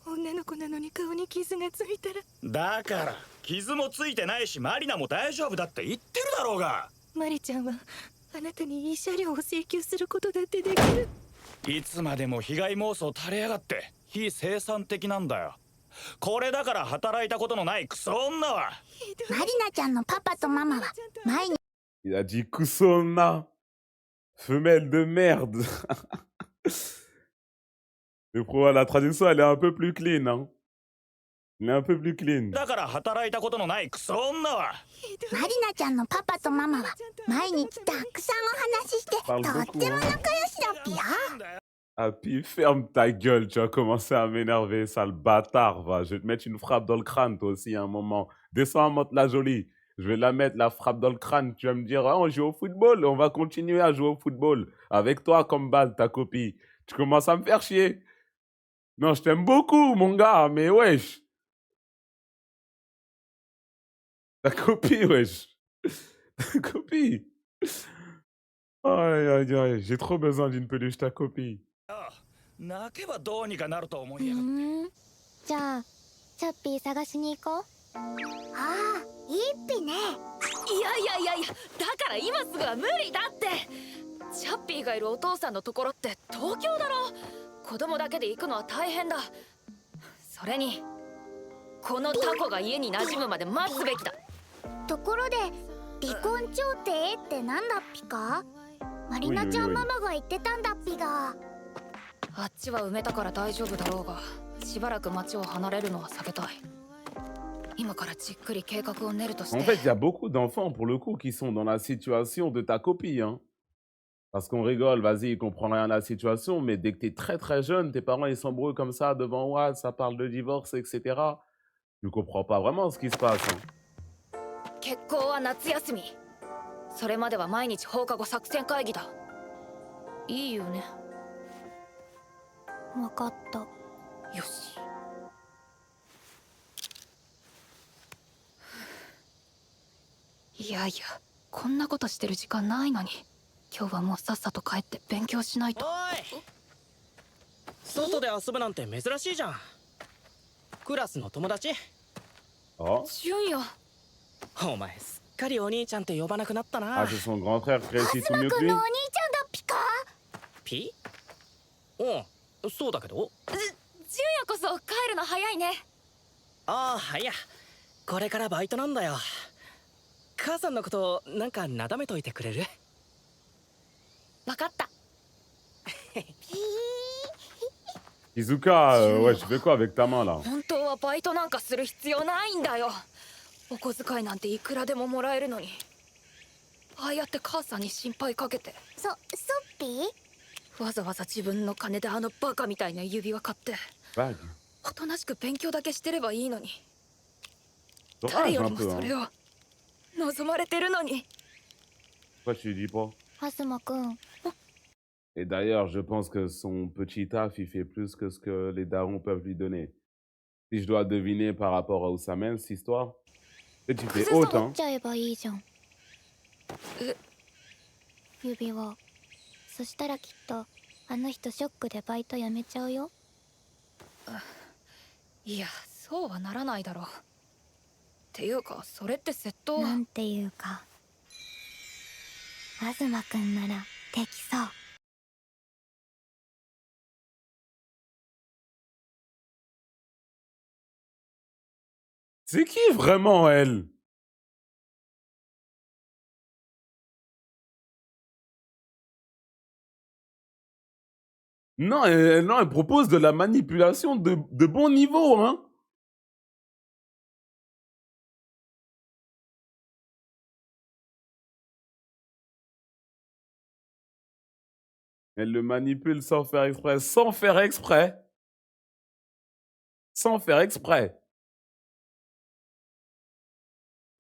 女の子なのに顔に傷がついたら。
だから傷もついてないしマリナも大丈夫だって言ってるだろうが。
マリちゃんはあなたに慰謝料を請求することだってできる。
いつまでも被害妄想垂れやがって非生産的なんだよ。これだから働いたことのないクソ女は。
マリナちゃんのパパとママは毎日
Il a dit Kusona. Femelle de merde. Mais pour la traduction, elle est un peu plus clean, hein. Elle est un peu plus clean.
だから働いたことのないクソ女は
マリナちゃんのパパとママは毎日たくさんお話ししてと
Parle
っ
beaucoup,
ても
hein.
仲良しだっぴよ。
Ah, puis ferme ta gueule, tu vas commencer à m'énerver, sale bâtard, va. Je vais te mettre une frappe dans le crâne, toi aussi, à un moment. Descends à monte la jolie. Je vais la mettre, la frappe dans le crâne. Tu vas me dire, ah, on joue au football, on va continuer à jouer au football. Avec toi comme balle, ta copie. Tu commences à me faire chier. Non, je t'aime beaucoup, mon gars, mais wesh. Ta copie, wesh. Ta copie. Aïe, aïe, aïe. J'ai trop besoin d'une peluche, ta copie.
泣けばどうにかなると思
う
いやがって。
ーん。じゃあチャッピー探しに行こう。ああ、いいっぴね。
いやいやいやいや、だから今すぐは無理だって。チャッピーがいるお父さんのところって東京だろ。子供だけで行くのは大変だ。それにこのタコが家に馴染むまで待つべきだ。
ところで離婚調停ってなんだっぴか。マリナちゃんママが言ってたんだっぴが。
あっちは埋めたから大丈夫だろうが、しばらく町を離れるのは避けたい。今からじっくり計画を練るとして。
En fait, il y a beaucoup d'enfants, pour le coup, qui sont dans la situation de ta copie, hein. Parce qu'on rigole, vas-y, ils comprennent rien à la situation, mais dès que t'es très très jeune, tes parents ils s'embrouillent comme ça devant moi, ça parle de divorce, etc. Tu comprends pas vraiment ce qui se passe, hein.
結婚は夏休み。それまでは毎日放課後作戦会議だ。いいよね。
わかった。
よし。いやいや、こんなことしてる時間ないのに。今日はもうさっさと帰って勉強しないと。
おい、外で遊ぶなんて珍しいじゃん。クラスの友達？Oh.
純也。
お前すっかりお兄ちゃんって呼ばなくなったな。
Ah, c'est son grand frère qui réussit tout mieux
く
que
ん
lui.
のお兄ちゃんだっぴか。
ピ？うん、そうだけど。
純也こそ帰るの早いね。
ああ、いや、これからバイトなんだよ。母さんのことなんかなだめといてくれる？
わかった。
Izuka, ouais, tu fais quoi avec ta main là?
本当はバイトなんかする必要ないんだよ。お小遣いなんていくらでももらえるのに。ああやって母さんに心配かけて。
そっぴ
わざわざ自分の金であのバカみたいな指輪買って。
Vague.
おとなしく勉強だけしてればいいのに。
Dommage
誰よ
un
りも
peu,
そ
hein.
れを望まれてるのに。
Pourquoi tu lui dis pas?
ハスマくん。
Et d'ailleurs, je pense que son petit taf, il fait plus que ce que les darons peuvent lui donner. Si je dois deviner par rapport à où ça mène, cette histoire. Et tu fais haute,
取
hein.
っちゃえばいいじゃん。
え、
指輪。そしたらきっとあの人ショックでバイト辞めちゃうよ。
いや、そうはならないだろう。っていうか、それって窃盗。
なんていうか、東くんならできそう。
C'est qui vraiment elle? Non, non, elle propose de la manipulation de bon niveau, hein. Elle le manipule sans faire exprès. Sans faire exprès. Sans faire exprès.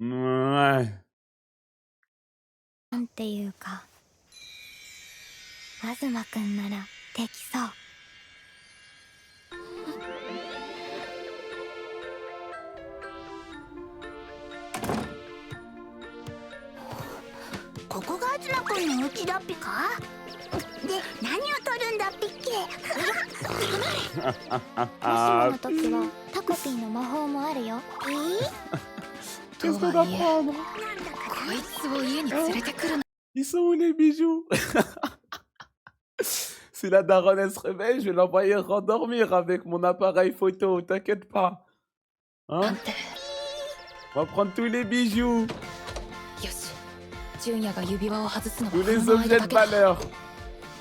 Ouais.
なんていうか、東くんならできそう。ここが東くんの家だっぴか？で、何を取るんだっぴっけ？もしもの時はタコピーの魔法もあるよ。
Qu'est-ce qu'on va prendre?
こいつを家に連れてくるな。
Ils sont où les bijoux? Si la daronne elle se réveille, je vais l'envoyer rendormir avec mon appareil photo, t'inquiète pas.
な
Hein?
んて。
On va prendre tous les bijoux,
よし。純也が指輪を外すのは
tous
こ
les
の間
objets
だ
de
けだ。
valeur.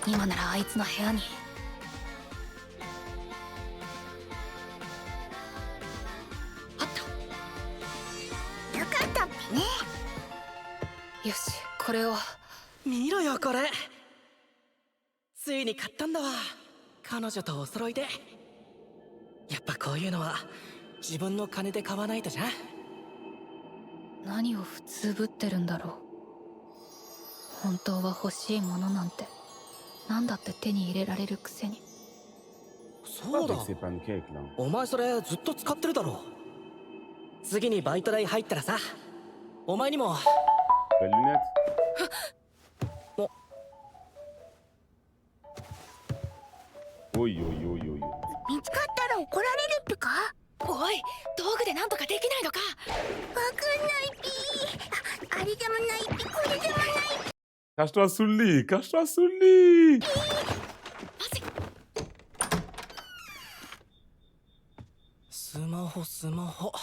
今ならあいつの部屋に。よし、これを。
見ろよこれ。ついに買ったんだわ。彼女とお揃いで。やっぱこういうのは自分の金で買わないとじゃん。
何を普通ぶってるんだろう。本当は欲しいものなんて何だって手に入れられるくせに。
そうだ。
Avec ces pancakes là.
お前それずっと使ってるだろ。次にバイト代入ったらさ、お前にも。
Belles lunettes.
お
Oi, oi, oi, oi.
見つかったら怒られるっぴか？
おい、道具でなんとかできないのか。
わかんないぴー。あれでもないぴ、これでもない。
Cache-toi sous le lit, cache-toi sous le lit.
スマホスマホ。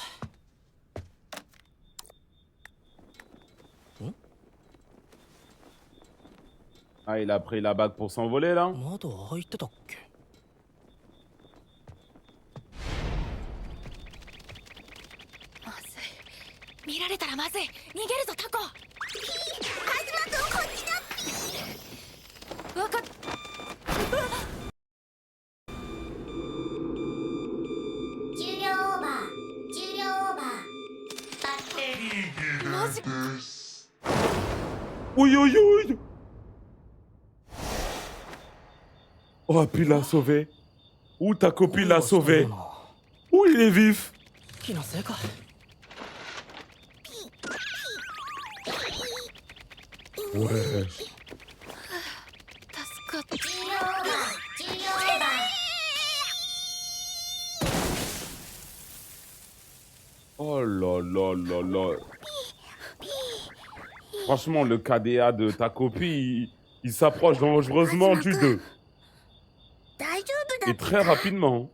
Ah, il a pris la bague pour s'envoler là?
まだ開いてたっけ。
まずい、見られたらまずい。逃げるぞタコ。
カズマくんこっちだ。
わかっ。
重量オーバー、重量オーバー。
マジか。
Oi, oi, oi. Oh, puis il l'a sauvé. Où ta copine l'a sauvé? Où il est vif?
気のせいか。
Ouais.
助かった。
重量オーバー、重量オーバー。
Oh là là là là. Franchement, le KDA de ta copine, il s'approche dangereusement du 2.
大丈夫だ
Et très rapidement.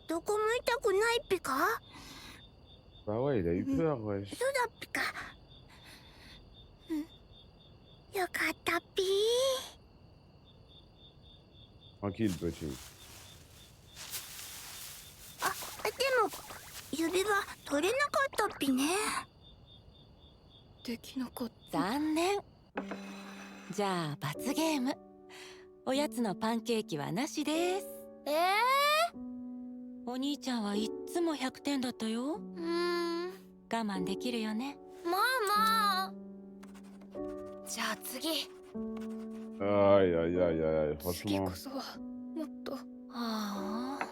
どこも痛くないっぴか？
Bah ouais, il a eu peur, ouais.
そうだっぴか。よかったっぴー。
Tranquille, petit.
あ、でも指輪取れなかったっぴね。
できなかった。
残念。じゃあ罰ゲーム。おやつのパンケーキはなしです。お兄ちゃんはいっつも100点だったよ。我慢できるよね。
まあまあ。じゃあ次。
Aïe, aïe, aïe, aïe,
次
franchement.
こそはもっと。
ああ、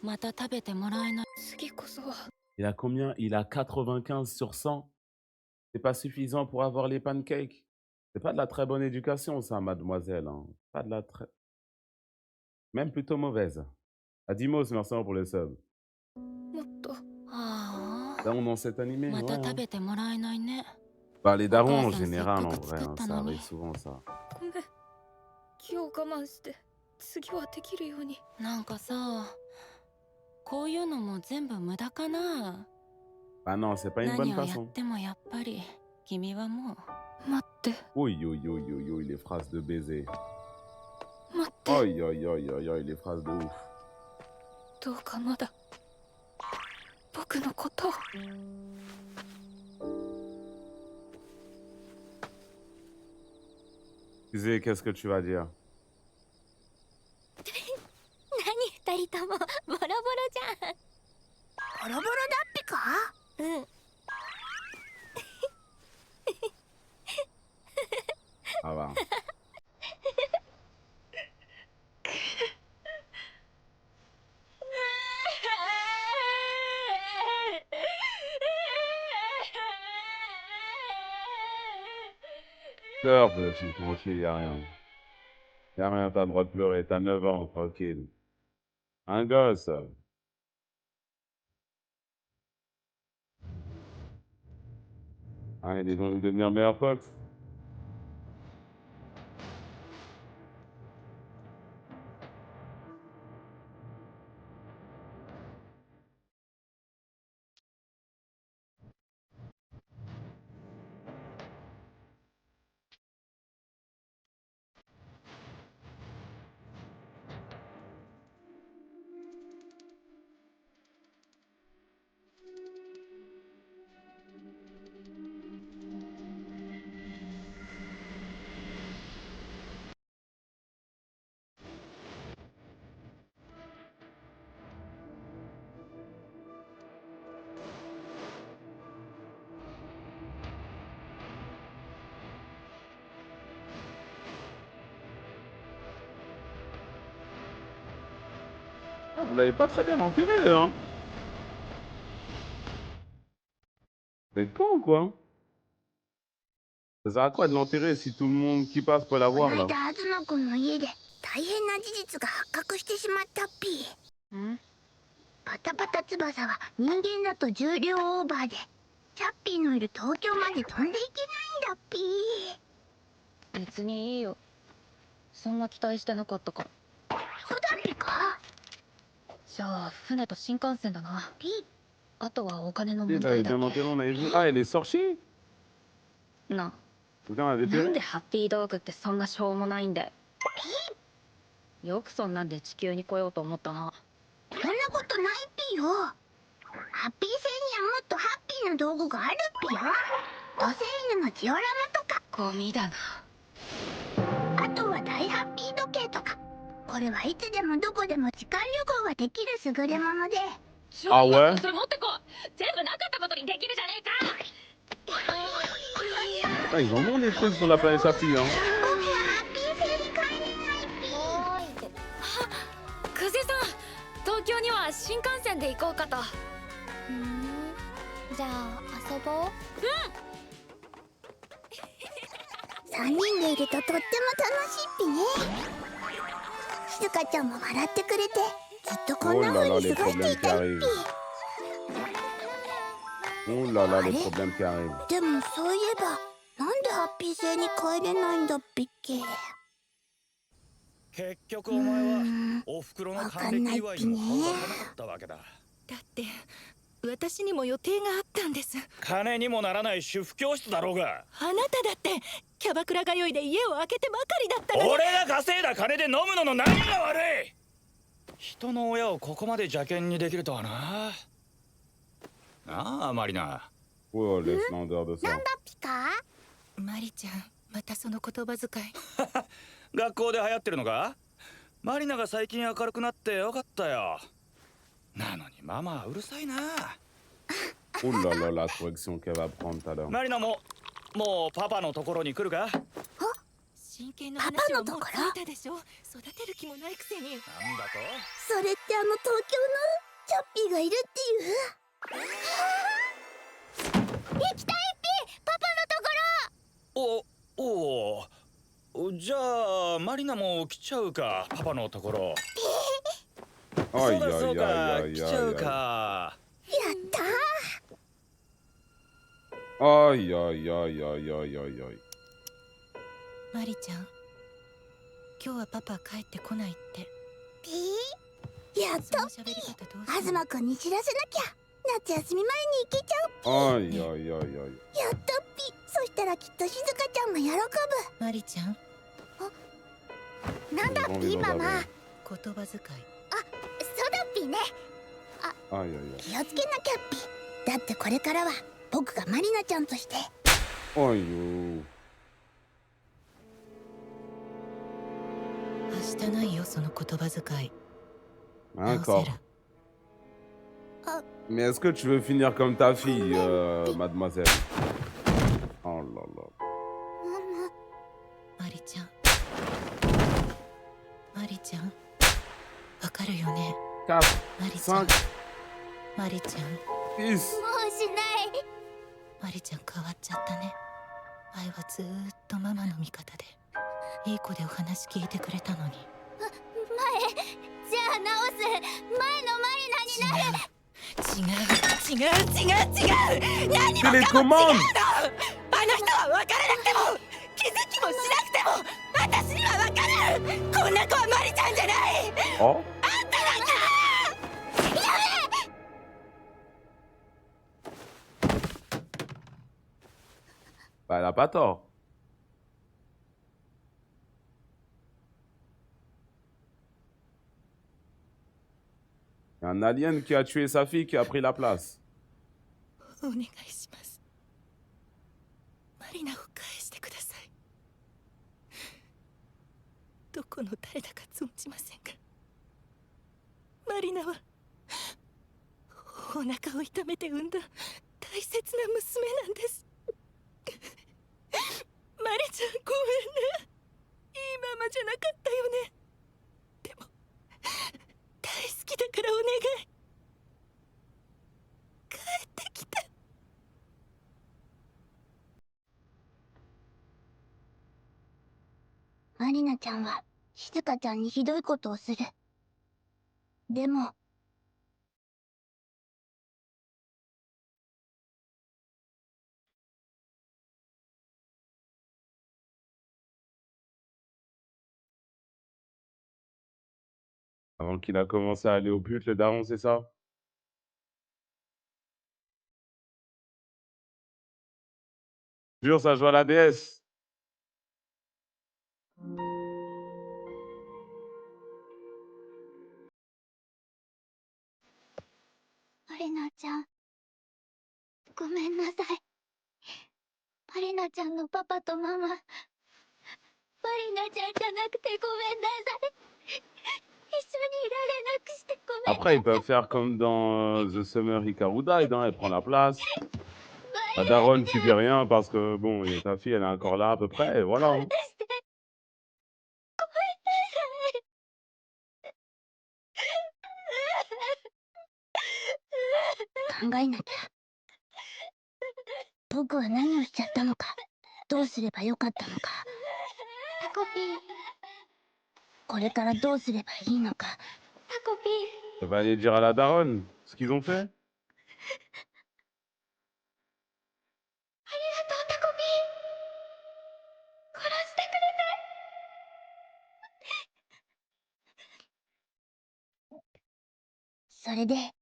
また食べてもらえない。
次こそは。
Il a combien? Il a 95 sur 100. C'est pas suffisant pour avoir les pancakes. C'est pas de la très bonne éducation, ça, mademoiselle. Hein. Pas de la très... Même plutôt mauvaise. Adimos, merci pour les subs.
もっと。
ああ、
Darons dans cet animé,
ま
ouais.
た
Hein.
食べてもらえないね。
Bah, les darons en
Attends, ça,
général, en
c'est
vrai, hein,
pas
ça
que
arrive
tu
souvent, ça.
ごめん。今日我慢して次はできるように。
なんかさ、こういうのも全部無駄かな。
Bah non, c'est pas une bonne
何をや
façon.
ってもやっぱり君はもう。
待って
Oi, oi, oi, oi, oi, les phrases de baiser.
待って。
Aïe, aïe, aïe, aïe, aïe, les phrases de ouf.
どうかまだ僕のことを。
Tu sais, qu'est-ce que tu vas dire?
何二人ともボロボロじゃん。ボロボロだっぴか？うん。
Ah va. Pleure, petit, tranquille, y a rien. Y a rien, t'as le droit de pleurer, t'as 9 ans, tranquille. Un gosse. Ah, ils vont devenir meilleurs potes. Vous l'avez pas très bien enterré, hein? Vous êtes con ou quoi? Ça sert à quoi de l'enterrer si tout le monde qui passe peut
こ
l'avoir
の
là?
間東野くんの家で大変な事実が発覚してしまったっぴ。パタパタ翼は人間だと重量オーバーでチャッピーのいる東京まで飛んでいけないんだっぴ。
別にいいよ。そんな期待してなかったから。
そうだっぴか。
じゃあ船と新幹線だな。
ピ
あとはお金の
Il
問
avait
題だ
bien enterré, on avait vu. Ah, elle est sortie?
な。
Putain, elle avait
なん
déterré?
でハッピードッグってそんなしょうもないんだよ。よくそんなんで地球に来ようと思ったな。
そんなことないっぴよ。ハッピー星にはもっとハッピーな道具があるっぴよ。土星犬のジオラマとか、
ゴミだな。
あとは大ハッピー時計とか。これはいつでもどこでも時間旅行ができる優れもので。
あouais?
それ持ってこい。全部なかったことにできるじゃねえか。
Ah, ils en ont des trucs sur la planète Safi, hein.
僕はハッピー星に帰れないっぴ。はーい。
久世さん、東京には新幹線で行こうかと。
じゃあ遊ぼう。3人でいるととっても楽しいっぴね。静香ちゃんも笑ってくれてずっとこんな風に過ごしていたいっぴ。
Oh là là, les problèmes qui arrivent.
でもそういえばなんでハッピー星に帰れないんだっぴっけ。
結局お前はおふくろの還暦祝いにも顔がなかったわけだ。
だって私にも予定があったんです。
金にもならない主婦教室だろうが。
あなただってキャバクラ通いで家を空けてばかりだったのに。
俺が稼いだ金で飲むのの何が悪い。人の親をここまで邪険にできるとはな。ああ、マリナ。
Oh, les splendeurs de
なん
ça.
だっぴか。
マリちゃん、またその言葉遣い。
学校で流行ってるのか。マリナが最近明るくなってよかったよ。なのにママはうるさいな。
Oh là là, la correction qu'elle va prendre tout à l'heure.
マリナもうパパのところに来るか。
真剣な話はもう聞いたでしょ。育てる気もないくせに。
なんだと。
それって東京のチャッピーがいるっていう。行きたいっぴ、パパのところ。
おお、じゃあマリナも来ちゃうか、パパのところ。
Aïe,
そうだそう
aïe,
か、
aïe,
来ちゃう
aïe,
か。
やったー。
aïe. Aïe, aïe, aïe, aïe, aïe, aïe.
マリちゃん、今日はパパ帰ってこないって。
ピー、やっとっぴ。東くんに知らせなきゃ。夏休み前に行けちゃうっぴ。
Aïe, aïe, aïe, aïe.
やっとっぴ。そしたらきっと静香ちゃんも喜ぶ。
マリちゃん、
なんだっぴ、ママ。
言葉遣い。
そうだっぴね。
Aïe, aïe, aïe.
気をつけなきゃっぴ。だってこれからは僕がマリナちゃんとして。
Aïe, oh.
明日ないよ、その言葉遣い。
D'accord. Mais est-ce que tu veux finir comme ta fille, mademoiselle? Oh là là.
マリちゃん、マリちゃん、わかるよね。
4,
マリちゃん、
5,
マリちゃん、
6.
もうしない。
マリちゃん変わっちゃったね。前はずーっとママの味方でいい子でお話聞いてくれたのに。
じゃあ直す。前のマリナになる。
違う。何もかも違うの。
Télécommande!
あの人は分からなくても気づきもしなくても私には分かる。こんな子はマリちゃんじゃない。
Oh. Bah, elle a pas tort. Il y a un alien qui a tué sa fille qui a pris la place.
お願いします。マリナを返してください。どこの誰だか存じませんが、マリナはお腹を痛めて産んだ大切な娘なんです。マリちゃんごめんね。いいママじゃなかったよね。でも大好きだから
マリナちゃんは静香ちゃんにひどいことをする。でも、
Avant qu'il a commencé à aller au but, le daron, c'est ça? Jure, ça joue à la DS.
マリナちゃん、ごめんなさい。マリナちゃんのパパとママ、マリナちゃんじゃなくてごめんなさい。一緒にいられなくしてごめんなさい。
Après, ils peuvent faire comme dans The Summer Hikaru Died, hein, elle prend la place. La daronne, tu fais rien parce que, bon, et ta fille, elle est encore là à peu près, et voilà. Hein.
考えなきゃ。僕は何をしちゃったのか、どうすればよかったのか。タコピー。これからどうすればいいのか。タコピー。
Ça va aller dire à la daronne ce qu'ils ont fait.
ありがとう、タコピー。殺してくれない。それで、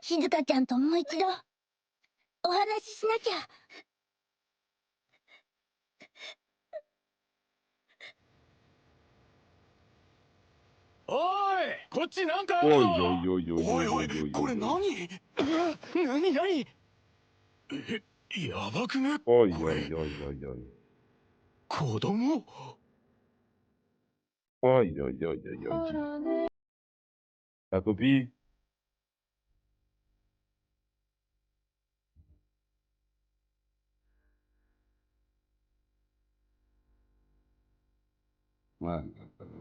静香ちゃんともう一度お話ししなきゃ。
おいこっちなんかある
Oi,
ぞ
oi, oi, oi,
おい
oi,
お
oi,
い
oi,
これ
oi,
何何やばくね
oi,
これ
oi, oi, oi, oi.
子供
Oi, oi, oi, oi, oi. Ta copie? Ouais.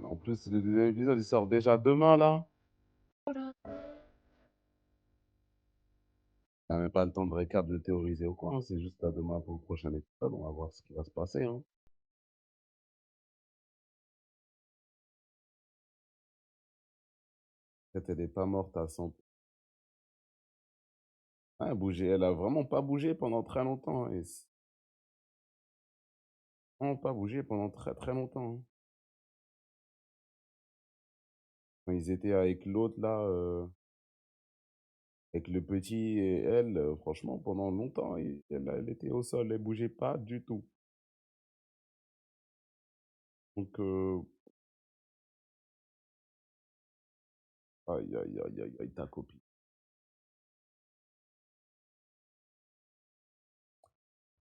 En plus, le deuxième épisode, il sort déjà demain, là. T'as même pas le temps de récap de théoriser ou quoi, hein, c'est juste à demain pour le prochain épisode, on va voir ce qui va se passer. Hein. Peut-être elle est pas morte à 100. Ah, elle a vraiment pas bougé pendant très longtemps. Hein, vraiment pas bougé pendant très très longtemps. Hein. Quand ils étaient avec l'autre là, avec le petit et elle, franchement, pendant longtemps, elle était au sol, elle bougeait pas du tout. Donc, aïe, aïe, aïe, aïe, aïe, ta copie.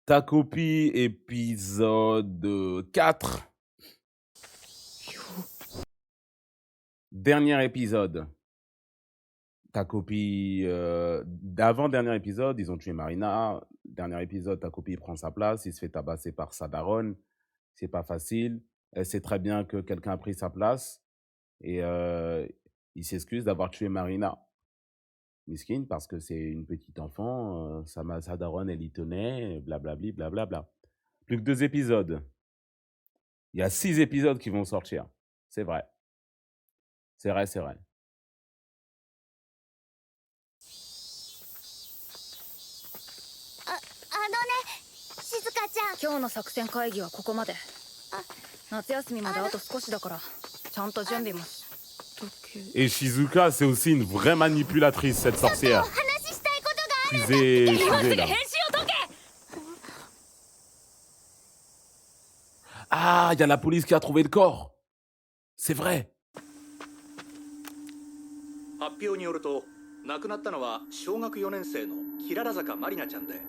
Ta copie, épisode 4. Dernier épisode. Ta copie, d'avant-dernier épisode, ils ont tué Marina. Dernier épisode, ta copie prend sa place, il se fait tabasser par sa daronne. C'est pas facile. Elle sait très bien que quelqu'un a pris sa place. Et il s'excuse d'avoir tué Marina. Miskin, parce que c'est une petite enfant, sa daronne, elle y tenait, blablabli, blablabla. Plus que 2 épisodes. Il y a 6 épisodes qui vont sortir. C'est vrai. C'est vrai, c'est vrai.
静香ちゃん。
今日の作戦会議はここまで。夏休みまであと少しだからちゃんと準備もしとけ。
Et Shizuka, c'est aussi une vraie manipulatrice, cette sorcière. Fusée, là. Ah, il y a la police qui a trouvé le corps. C'est vrai.
発表によると亡くなったのは小学4年生のキララ坂マリナちゃんで、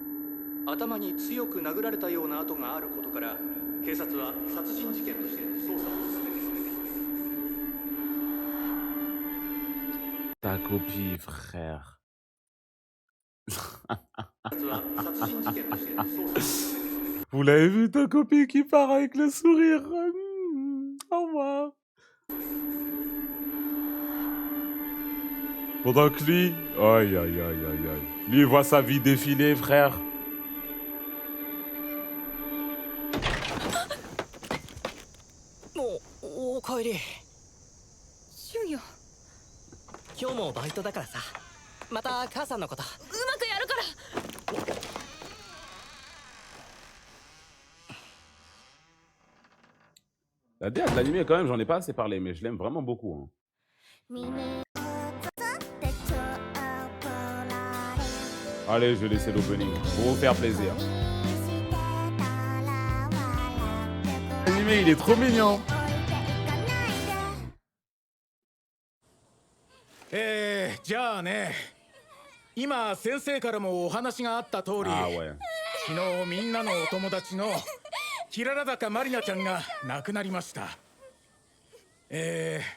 頭に強く殴られたような跡があることから警察は殺人事件として捜査を進めています。
Ta copie, frère. Vous l'avez vu, ta copie qui part avec le sourire. Au revoir. Pendant que lui... Aïe, aïe, aïe, aïe, aïe. Lui, il voit sa vie défiler, frère.
おかえり。
俊也、
今日もバイトだからさ。また母さんのこと。
うまくやるから。
La DA de l'anime, quand même, j'en ai pas assez parlé, mais je l'aime vraiment beaucoup. Allez, je vais laisser l'opening pour vous faire plaisir. L'anime, il est trop mignon.
じゃあね、今先生からもお話があった通り、
Ah ouais.
昨日みんなのお友達のキララ坂マリナちゃんが亡くなりました。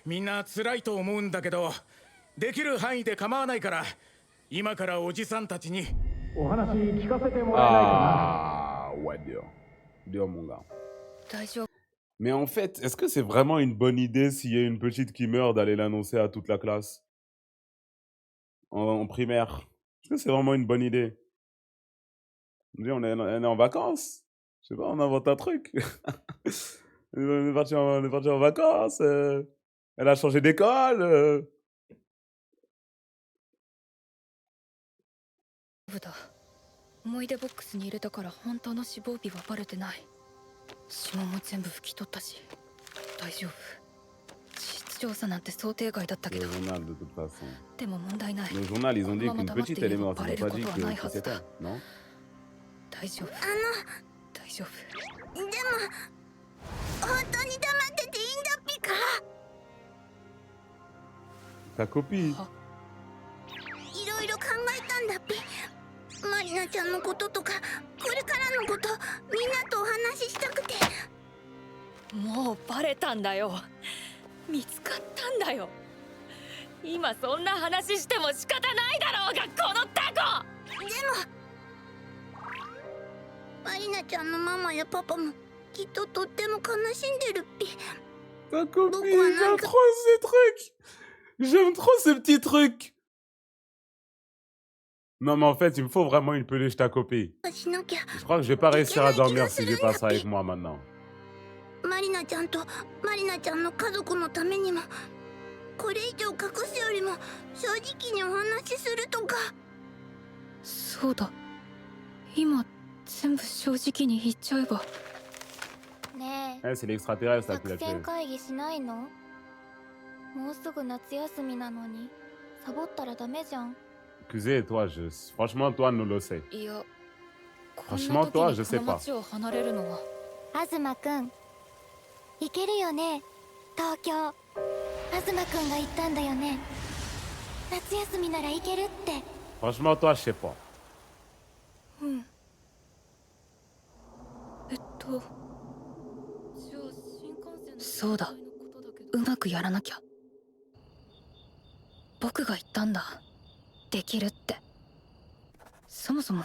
みんな辛いと思うんだけど、できる範囲で構わないから今からおじさんたちにお話聞かせてもらえないかな。
Ah ouais, dur. Dur, mon gars.
大丈夫。
Mais en fait, est-ce que c'est vraiment une bonne idée s'il y a une petite qui meurt d'aller l'annoncer à toute la classe en primaire? Est-ce que c'est vraiment une bonne idée? On est en vacances. Je sais pas, on invente un truc. On est parti en vacances. Elle a changé d'école.
思い出ボックスに入れたから本当の死亡日はバレてない。指紋も全部拭き取ったし大丈夫。実質調査なんて想定外だったけ
Le
ど、
journal, de toute façon.
でも問題ない。
Le journal, ils ont dit qu'une petite, elle est morte. Ils n'ont pas dit que c'était elle, non?
大丈夫。大丈夫。
でも本当に黙ってていいんだっぴか。
Ta copie.
いろいろ考えたんだっぴ。マリナちゃんのこととかこれからのことみんなとお話ししたくて。
もうバレたんだよ。見つかったんだよ。今そんな話しても仕方ないだろうが、このタコ。
でもマリナちゃんのママやパパもきっととっても悲しんでるっぴ。
Ta copie, j'aime trop ces trucs. J'aime trop ces petits trucs. Non, mais en fait, il me faut vraiment une peluche ta copie.
しなきゃ。
Je crois que je vais pas réussir à dormir si j'ai pas ça avec moi maintenant.
マリナちゃんとマリナちゃんの家族のためにも、これ以上隠すよりも正直にお話しするとか。
そうだ、今全部正直に言っちゃえば。
ね
Eh, c'est l'extraterrestre là qui l'a
作
tué.
戦会議しないの？もうすぐ夏休みなのにサボったらダメじゃん。
Excusez, toi, franchement, toi, nous le sais.
いや、
Franchement, toi, je sais
この
pas.
街を離れるのは。
東くん行けるよね、東京。東くんが言ったんだよね、夏休みなら行けるって。
Franchement, toi, je sais pas.
うん。じゃあ新幹線のそうだ、うまくやらなきゃ。僕が言ったんだ、できるって。そもそも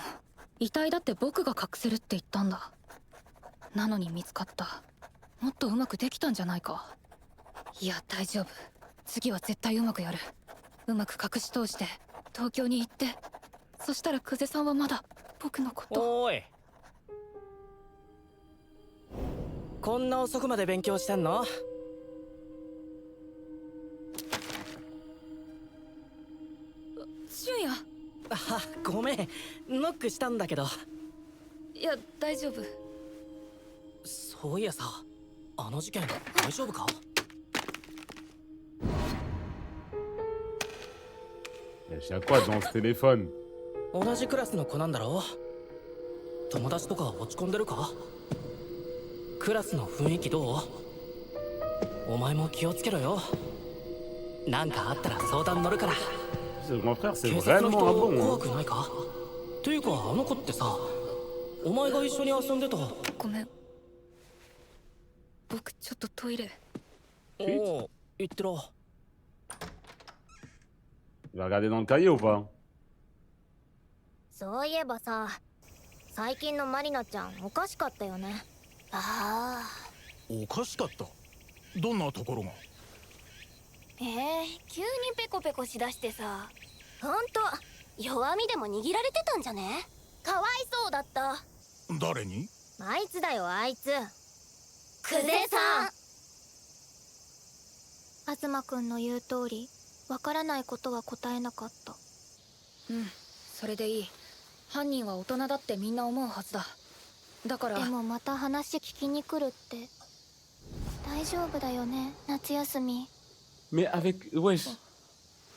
遺体だって僕が隠せるって言ったんだ。なのに見つかった。もっとうまくできたんじゃないか。いや大丈夫、次は絶対うまくやる。うまく隠し通して東京に行って、そしたら久世さんはまだ僕のこと。
おい、こんな遅くまで勉強してんの？
俊也。
あ、ごめん、ノックしたんだけど。
いや大丈夫。
そういやさ、あの事件大丈夫か
？Il y a quoi dans ce téléphone?
同じクラスの子なんだろ？友達とか落ち込んでるか？クラスの雰囲気どう？お前も気をつけろよ。なんかあったら相談乗るから。
Mon frère, c'est
警察の
vraiment un
人
bon.
怖くないか？ていうかあの子ってさ、お前が一緒に遊んでた。
ごめん、僕ちょっとトイレ。
おお、行ってろ。
Tu vas regarder dans le cahier ou pas?
そういえばさ、最近のマリナちゃんおかしかったよね。ああ。
おかしかった？どんなところが？
急にペコペコしだしてさ。ほんと弱みでも握られてたんじゃね？かわいそうだった。
誰に？
あいつだよ、あいつ。久世さん。東くんの言う通り、わからないことは答えなかった。
それでいい。犯人は大人だってみんな思うはずだ。だから。
でもまた話聞きに来るって。大丈夫だよね、夏休み。
Mais avec... Wesh.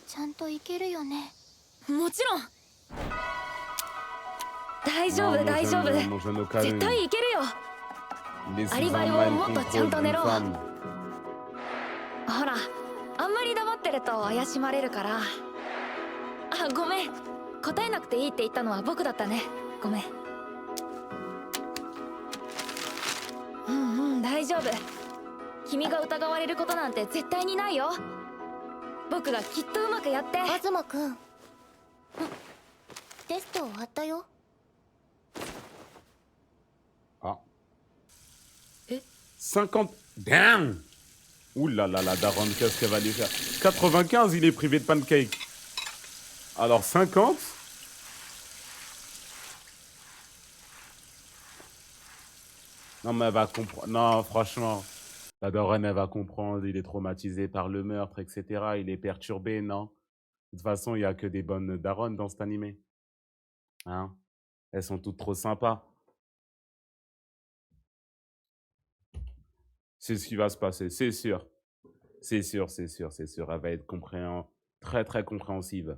ちゃんと行けるよね。
もちろん。大丈
Non,
夫大丈夫。
mon jeune
絶対
Okaru.
行けるよ。
Il est sous
アリバイ
un
を
mind
もっとちゃん
control
と練
d'une
ろう。
femme.
ほら、あんまり黙ってると怪しまれるから。あ、ごめん。答えなくていいって言ったのは僕だったね。ごめん。大丈夫。君が疑われることなんて絶対にないよ。僕がきっとうまくやって。
東くん。テスト終わったよ。
Ah.
え
50... Damn. Ouh là là, la daronne, qu'est-ce qu'elle va lui faire? 95, il est privé de pancake. Alors 50? Non, mais elle va comprendre. Non, franchement, la daronne, elle va comprendre. Il est traumatisé par le meurtre, etc. Il est perturbé, non? De toute façon, il n'y a que des bonnes daronnes dans cet animé. Hein? Elles sont toutes trop sympas. C'est ce qui va se passer, c'est sûr. C'est sûr, c'est sûr, c'est sûr. Elle va être très, très compréhensive.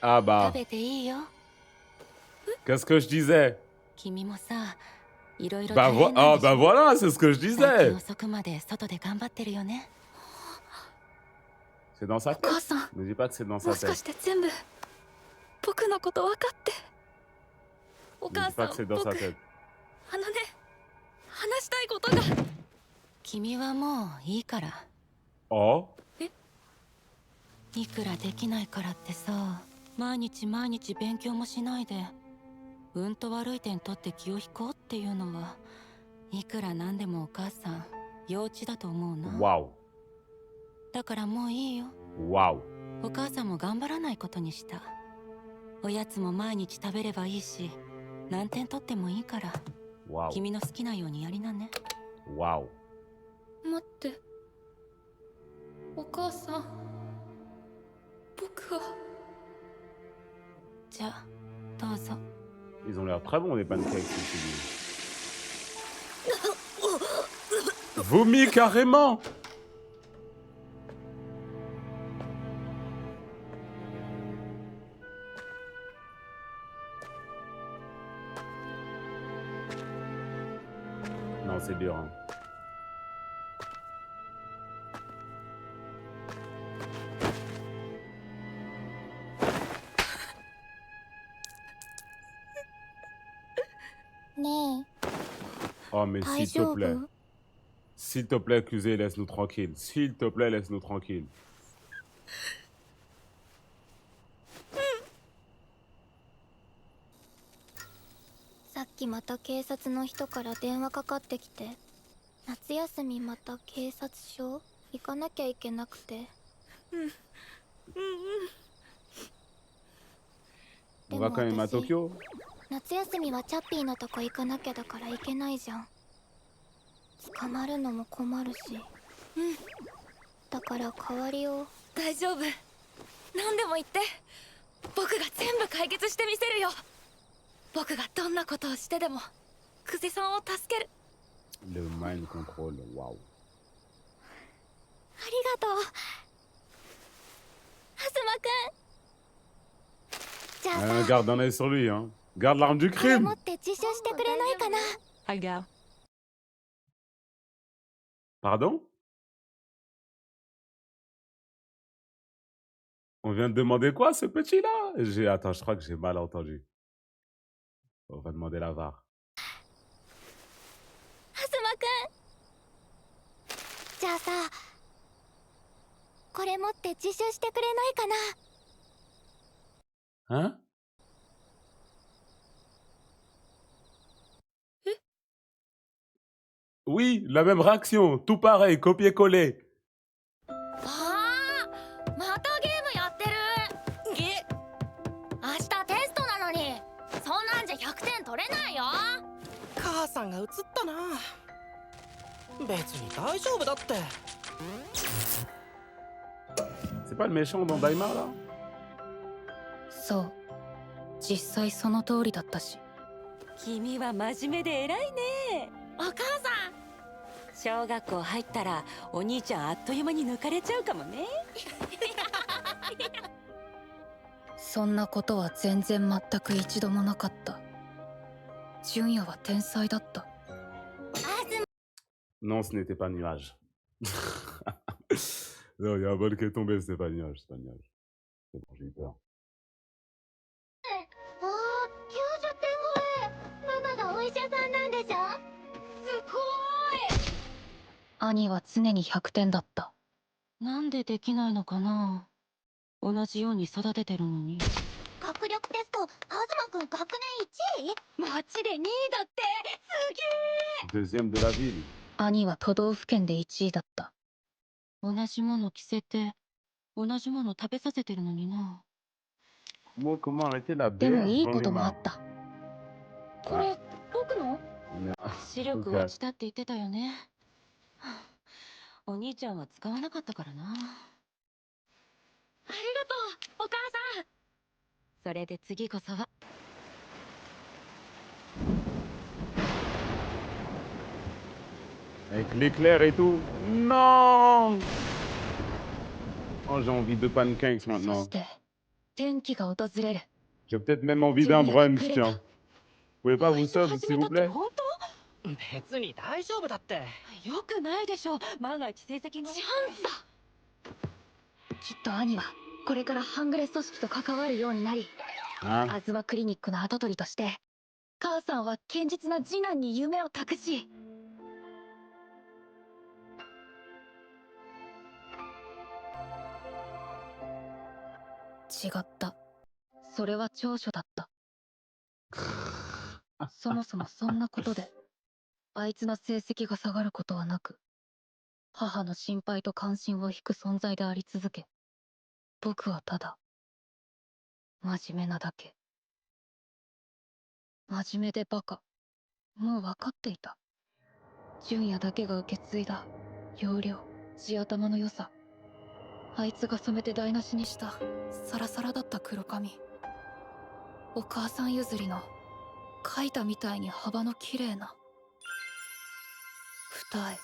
Ah
食
bah,
べていいよ。
qu'est-ce que je disais?
君もさ、いろいろ
Bah,
大変なん
ah
でし
bah
ょ。
voilà, c'est ce que je
最
disais.
近遅くまで外で頑張ってるよね。
C'est dans sa
お
tête.
母さん、
Ne dis pas que c'est dans
も
sa
しか
tête.
して全部僕のこと分かって。お
Ne
母
dis
さ
pas
ん、
que c'est dans
僕
sa tête.
話したいことが。
君はもういいから。
Oh?
いくらできないからってさ、毎日毎日勉強もしないでうんと悪い点取って気を引こうっていうのはいくらなんでもお母さん幼稚だと思うな。
Waouh.
だからもういいよ。
Waouh.
お母さんも頑張らないことにした。おやつも毎日食べればいいし、何点取ってもいいから。
Waouh.
君の好きなようにやりなね。
Waouh.
待って、お母さん、僕は。
じゃあどうぞ。
Ils ont l'air très bons, les pancakes, ceci dit. Vomi carrément. Non, c'est dur. Hein. Oh, mais s'il te plaît. S'il te plaît, accusé, laisse-nous tranquille. S'il te plaît, laisse-nous tranquille.
Saっきまた警察の人から電話かかってきて、夏休みまた警察署行かなきゃいけなくて。
On va quand même à Tokyo.
夏休みはチャッピーのとこ行かなきゃだから行けないじゃん。捕まるのも困るし。だから代わりを。
大丈夫。何でも言って。僕が全部解決してみせるよ。僕がどんなことをしてでも久世さんを助ける。
Le mind control, waouh.
ありがとう。東くん。じゃあさ、
Garde un œil sur lui, hein. Garde l'arme du
これ
crime.
持って自首してくれないかな。
I go.
Pardon? On vient de demander quoi, ce petit-là? Attends, je crois que j'ai mal entendu. On va demander la VAR.
東くん。じゃあさ、これ持って自首してくれないかな。
Hein? Oui, la même réaction, tout pareil, copier-coller.
あー、またゲームやってる。明日テストなのにそんなんじゃ100点取れないよ。
母さんが映ったな。別に大丈夫だって。
C'est pas le méchant dans Daima, là?
そう、実際その通りだったし。君は真面目で偉いね。
お母さん、
小学校入ったらお兄ちゃんあっという間に抜かれちゃうかもね。そんなことは全然全く一度もなかった。純也は天才だった。
Non, ce n'était pas nuage. Non, il y a un vol qui est tombé, c'est pas nuage, c'est pas nuage. C'est bon, j'ai eu peur.
あー、90点超え。ママがお医者さんなんでしょ。すごーい。
兄は常に100点だった。なんでできないのかな。同じように育ててるのに。
学力テスト、東くん学年1位？街で2位だって。すげー。
Deuxième de la ville.
兄は都道府県で1位だった。同じもの着せて、同じもの食べさせてるのにな。
Moi, comment arrêter la
でも
baie?
いい
J'en
こ
ai
ともあ
marre.
った。これ、僕の？
Non.
視力落ちたって言ってたよね。はあ、お兄ちゃんは使わなかったからな。
ありがとう、お母さん。
それで次こそは。
Avec l'éclair et tout. Non! Oh, j'ai envie de pancakes
そ
maintenant.
して天気が訪れる。
J'ai peut-être même envie d'un brunch, tiens. Vous pouvez pas vous sauver, s'il vous plaît?
本当？
別に大丈夫だって。
よくないでしょ。万が一成績が。チャンスだ。きっと兄はこれから半グレ組織と関わるようになり、
Hein?
アズマクリニックの跡取りとして、母さんは堅実な次男に夢を託し、違った。それは長所だった。そもそもそんなことであいつの成績が下がることはなく、母の心配と関心を引く存在であり続け、僕はただ真面目なだけ。真面目でバカ。もう分かっていた。純也だけが受け継いだ要領、地頭の良さ。あいつが染めて台無しにしたサラサラだった黒髪。お母さん譲りの描いたみたいに幅の綺麗な二重。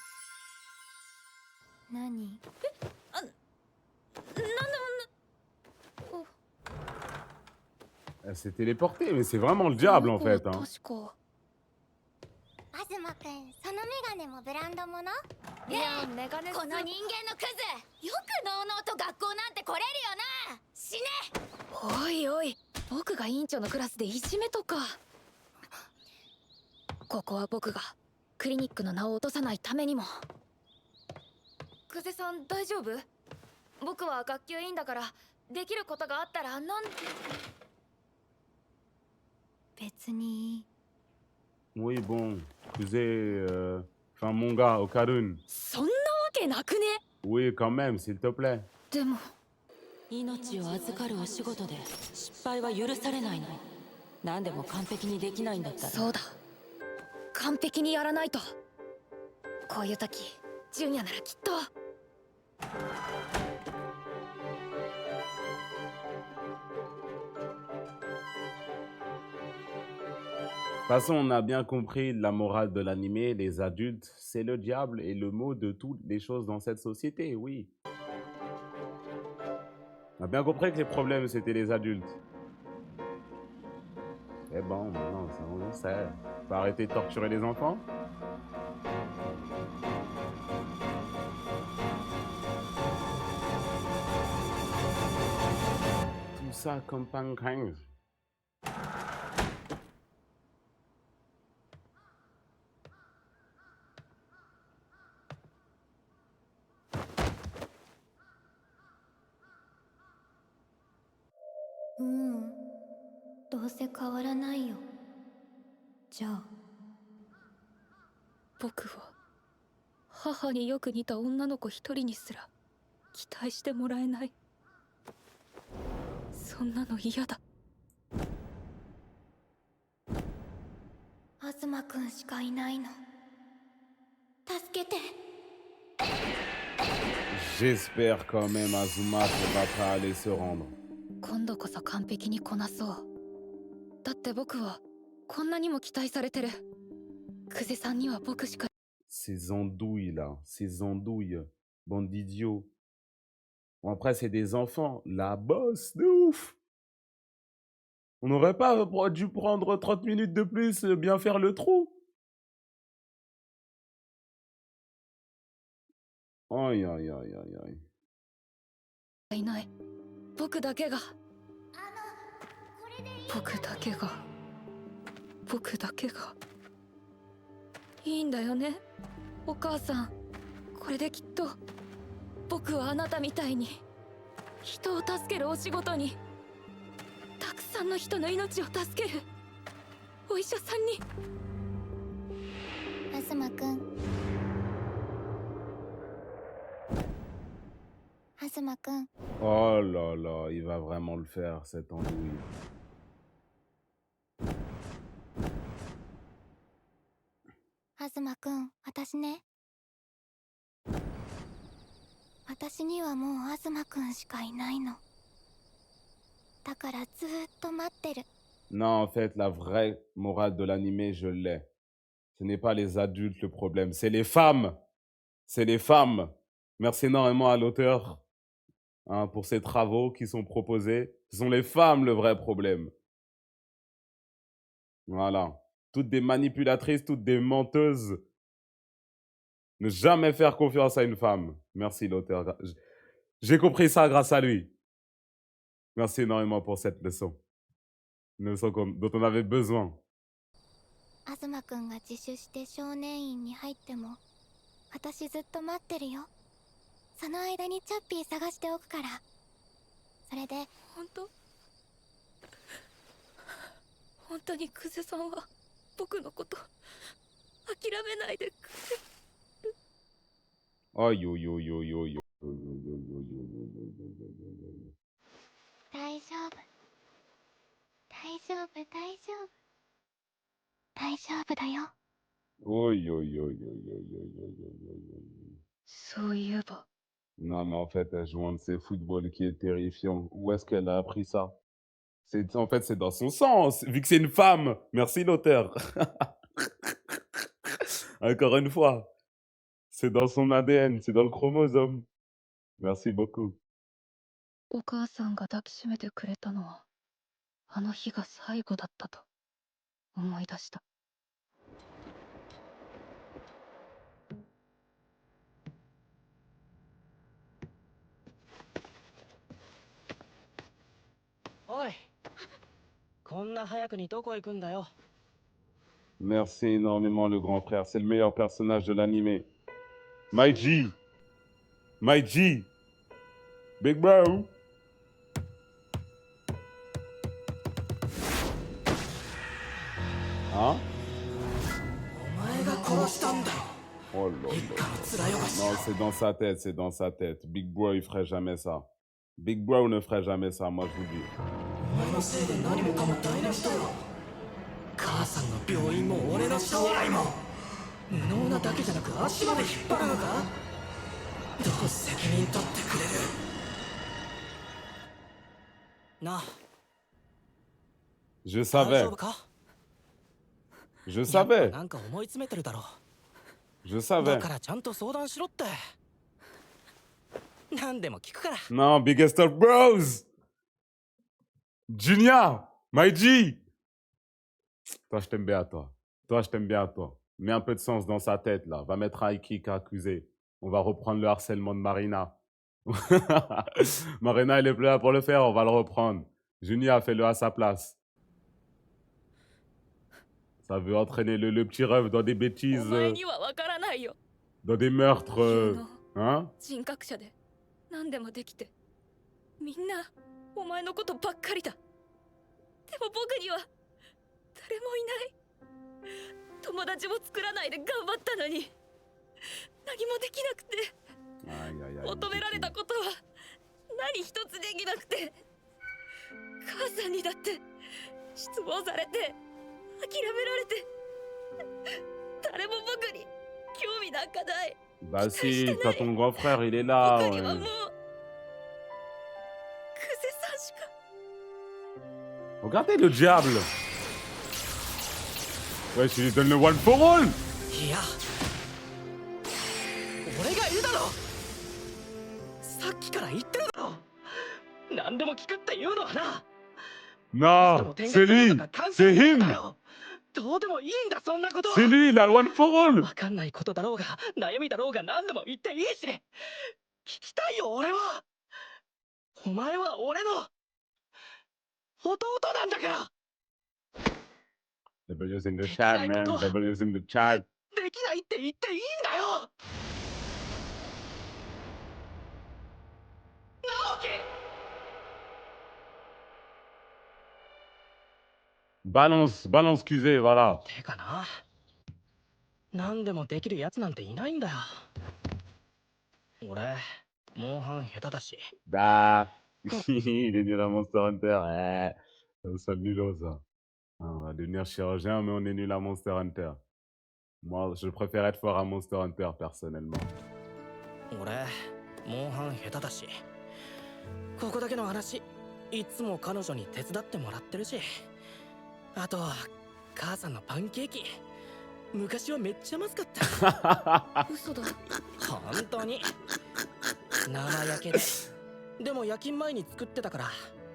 何？なんでも。
Elle s'est téléportée, mais c'est vraiment le diable en fait. Hein.
東くん、そのメガネもブランドもの？
いや、メガネ、この人間のクズ、よくのうのうと学校なんて来れるよな。死ね。
おいおい、僕が委員長のクラスでいじめとか。ここは僕がクリニックの名を落とさないためにも。
久世さん大丈夫？僕は学級委員だからできることがあったらなん。
別に。
Oui, bon. Excusez. Enfin, mon gars, Okarun.
そんなわけなくね？
Oui, quand même, s'il te plaît.
でも命を預かるお仕事で失敗は許されないの。何でも完璧にできないんだったら。そうだ、完璧にやらないと。こういう時純也ならきっと。
De toute façon, on a bien compris la morale de l'animé, les adultes, c'est le diable et le mot de toutes les choses dans cette société, oui. On a bien compris que les problèmes, c'était les adultes. Et bon, maintenant, ça, on le sait. Faut arrêter de torturer les enfants. Tout ça comme pancake.
ううん、どうせ変わらないよ。じゃあ
僕は
母によく似た女の子一人にすら期待してもらえない。そんなの嫌だ。
東くんしかいないの。助けて。
J'espère quand même Azuma qu'elle va pas aller se rendre.
今度こそ完璧にこなそう。だって僕はこんなにも期待されてる。久世さんには僕しか。
Ces andouilles là, ces andouilles, bande d'idiots. Bon, après c'est des enfants, la bosse de ouf. On n'aurait pas dû prendre 30 minutes de plus, bien faire le trou. Aïe aïe aïe aïe aïe.
いない。僕だけが。僕だけが。僕だけが。いいんだよね、お母さん。これできっと僕はあなたみたいに人を助けるお仕事に、たくさんの人の命を助けるお医者さんに。
東くん。東くん。
Oh là là, il va vraiment le faire cette andouille.
東くん、私ね。私にはもう東くんしかいないの。だからずーっと待ってる。
Non, en fait, la vraie morale de l'animé, je l'ai. Ce n'est pas les adultes le problème, c'est les femmes. C'est les femmes. Merci énormément à l'auteur hein, pour ces travaux qui sont proposés. Ce sont les femmes le vrai problème. Voilà. Toutes des manipulatrices, toutes des menteuses. Ne jamais faire confiance à une femme. Merci l'auteur. J'ai compris ça grâce à lui. Merci énormément pour cette leçon. Une leçon dont on avait besoin.
東くんが自首して少年院に入っても、私ずっと待ってるよ。その間にチャッピー探しておくから。それで、
本当に久世さんは僕のこと諦めないでくれ。
Aïe, aïe, aïe, aïe, aïe.
大丈夫。大丈夫、大丈夫。大丈夫だよ。
Aïe, aïe, aïe, aïe, aïe, aïe, aïe, aïe.
そういえば。
Non, mais en fait, elle joue un de ces footballs qui est terrifiant. Où est-ce qu'elle a appris ça? En fait, c'est dans son sang, vu que c'est une femme. Merci l'auteur. Encore une fois, c'est dans son ADN, c'est dans le chromosome. Merci beaucoup.
お母さんが抱きしめてくれたのはあの日が最後だったと思い出した。
おい、こんな早くにどこ行くんだよ。
Merci énormément le grand frère, c'est le meilleur personnage de l'animé. My G. My G. Big bro. Hein? Oh là là. Non, c'est dans sa tête, c'est dans sa tête. Big Bro, il ferait jamais ça. Big Bro ne ferait jamais ça, moi je vous dis.
母さんの病院も俺の将来も無能なだけじゃなく足まで引っ張るのか。どう責任取ってくれるなあ。
Je
大
savais.
丈夫か。
Je savais.
なんか思い詰めてるだろ。
Je
だ
savais.
からちゃんと相談しろって。何でも聞くから。
Non, Biggest of Bros. Junior. My G. Toi, je t'aime bien, toi. Toi, je t'aime bien, toi. Mets un peu de sens dans sa tête, là. Va mettre un Ikik accusé. On va reprendre le harcèlement de Marina. Marina, elle est plus là pour le faire, on va le reprendre. Junior, fais-le à sa place. Ça veut entraîner le petit rêve dans des bêtises,
お前にはわからないよ。
dans des meurtres,
有能
hein?
人格者で何でもできて、みんなお前のことばっかりだ。でも僕には誰もいない。友達も作らないで頑張ったのに、何もできなくて、
Aïe, aïe, aïe.
求められたことは何一つできなくて、母さんにだって失望されて諦められて、誰も僕に興味なんかない。
Bah si, t'as ton grand frère, il est là.
僕には
Ouais.
もうクセさんしか。
Regardez le diable. Ouais, je lui donne le one for all.
いや俺がいるだろ。さっきから言ってるだろ。何でも聞くって言うのはな。
Non, c'est lui. C'est him.
どうでもいいんだそんなこと。
C'est lui, il a le one for all.
わかんないことだろうが悩みだろうが何でも言っていいし、聞きたいよ俺は。お前は俺の弟なんだから。
W's in the chat, man. W's in the chat.
できないって言っていいんだよ。直樹。
Balance, balance QV, voilà.
てかな、何でもできるやつなんていないんだよ。俺モンハン下手だし。
Bah, il est nul à Monster Hunter. C'est nul ça. On va devenir chirurgien, mais on est nul à Monster Hunter. Moi, je préfère être fort à Monster Hunter, personnellement.
俺モンハン下手だし、ここだけの話、いつも彼女に手伝ってもらってるし、あと母さんのパンケーキ、昔はめっちゃまずかった。
嘘だ。
本当に生焼けで、でも夜勤前に作ってたから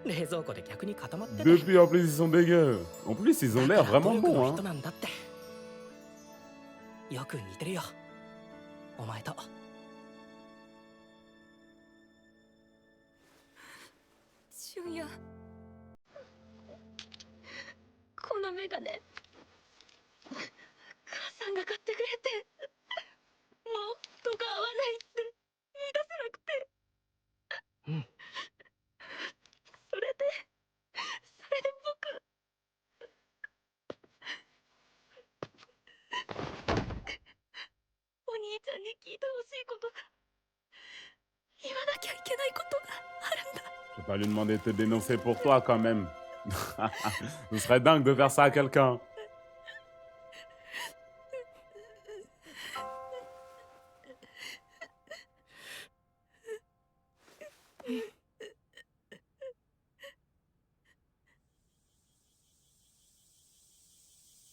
冷蔵庫で逆に固まってて。
Depuis, en plus, ils sont dégueux. En plus, ils ont l'air vraiment bons, hein.
なんだって。よく似てるよ、お前と。
俊也、このメガネ母さんが買ってくれて、もう度が合わないって言い出せなくて。
うん。
それで僕、お兄ちゃんに聞いてほしいことが、言わなきゃいけないことがあるんだ。
Je vais pas lui demander de te dénoncer pour toi, quand même. Ce serait dingue de faire ça à quelqu'un.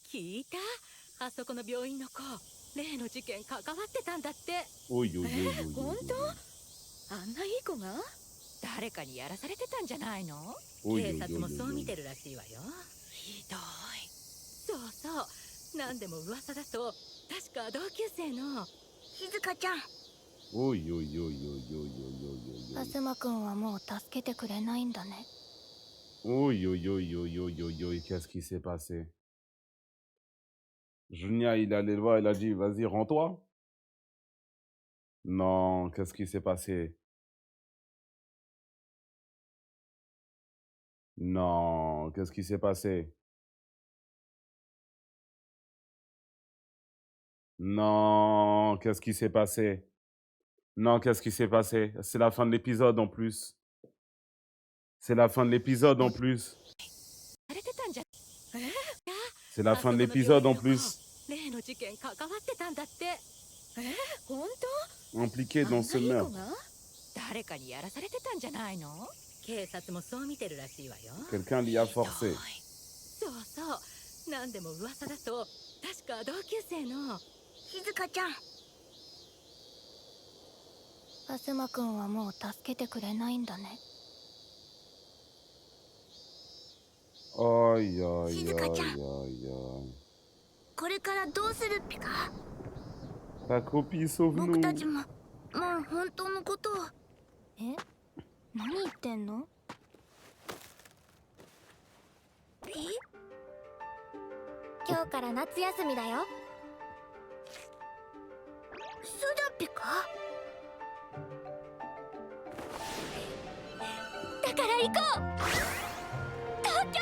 聞いた？あそこの病院の子、例の事件関わってたんだって。
おいおいおいおいおい。
本当？あんないい子が誰かにやらされてたんじゃないの？警察もそう見てるらしいわよ。ひどい。そうそう、何でも噂だと確か同級生の
静香ちゃん。
おいおいおいおいおいおいおいおい。
アズマくんはもう助けてくれないんだね。
おいおいおいおいおいおいおい、qu'est-ce qui s'est passé? Junia, il a les lois, il a dit, vas-y, rends-toi. Non, qu'est-ce qui s'est passé? Non, qu'est-ce qui s'est passé? Non, qu'est-ce qui s'est passé? Non, qu'est-ce qui s'est passé? C'est la fin de l'épisode en plus. C'est la fin de l'épisode en plus. C'est la fin de l'épisode en plus. Impliqué dans ce meurtre. Quelqu'un l'y a forcé.
何でも噂だと確か同級生の
静香ちゃん。アズマくんはもう助けてくれないんだね。
Aïe aïe aïe
静香ちゃん。
aïe aïe.
これからどうするっぴか。
Ta copie sauve
僕
nous.
たちももう本当のことを。え？何言ってんの？え？今日から夏休みだよ。そうだっぴか？だから行こう。東京。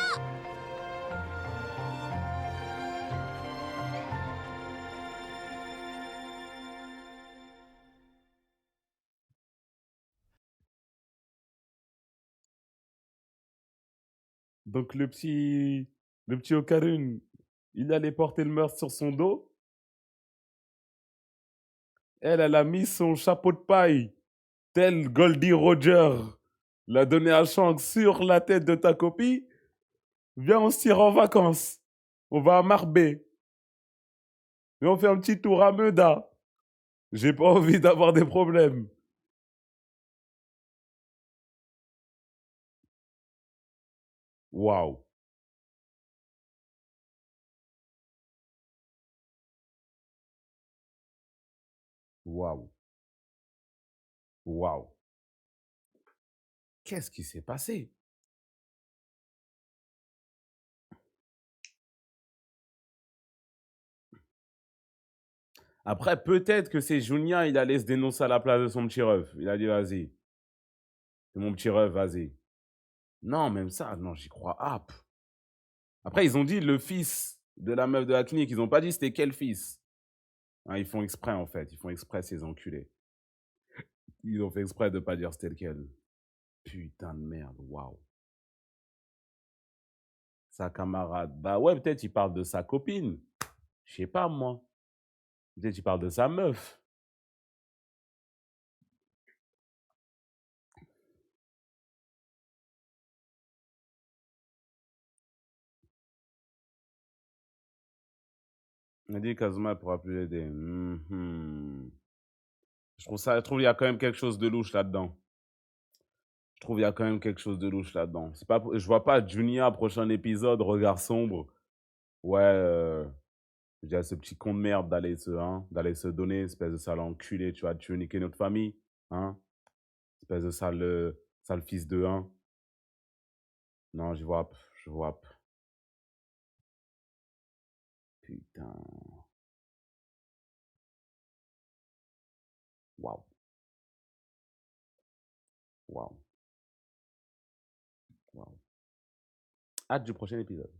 Donc le petit Okarun, il allait porter le meurtre sur son dos. Elle a mis son chapeau de paille, tel Goldie Roger l'a donné à Shanks sur la tête de ta copie. Viens, on se tire en vacances. On va à Marbé. Et on fait un petit tour à Meda. J'ai pas envie d'avoir des problèmes. Waouh. Waouh. Waouh. Qu'est-ce qui s'est passé? Après, peut-être que c'est Junia, il allait se dénoncer à la place de son petit ref. Il a dit, vas-y. C'est mon petit ref, vas-y. Non, même ça, non, j'y crois. Ah, pff. Après, ils ont dit le fils de la meuf de la clinique. Ils n'ont pas dit c'était quel fils. Hein, ils font exprès, en fait. Ils font exprès, ces enculés. Ils ont fait exprès de ne pas dire c'était lequel. Putain de merde, waouh. Sa camarade. Bah ouais, peut-être il parle de sa copine. Je sais pas, moi. Peut-être il parle de sa meuf. On a dit Kazuma ne pourra plus l'aider. Je trouve qu'il y a quand même quelque chose de louche là-dedans. Je trouve qu'il y a quand même quelque chose de louche là-dedans. C'est pas, je vois pas Junia, prochain épisode, regard sombre. Ouais, je dis à ce petit con de merde d'aller se donner, espèce de sale enculé, tu vois, tu veux niquer notre famille, hein? Espèce de sale fils de 1. Non, je vois. Putain. Waouh. Waouh. Waouh. Hâte du prochain épisode.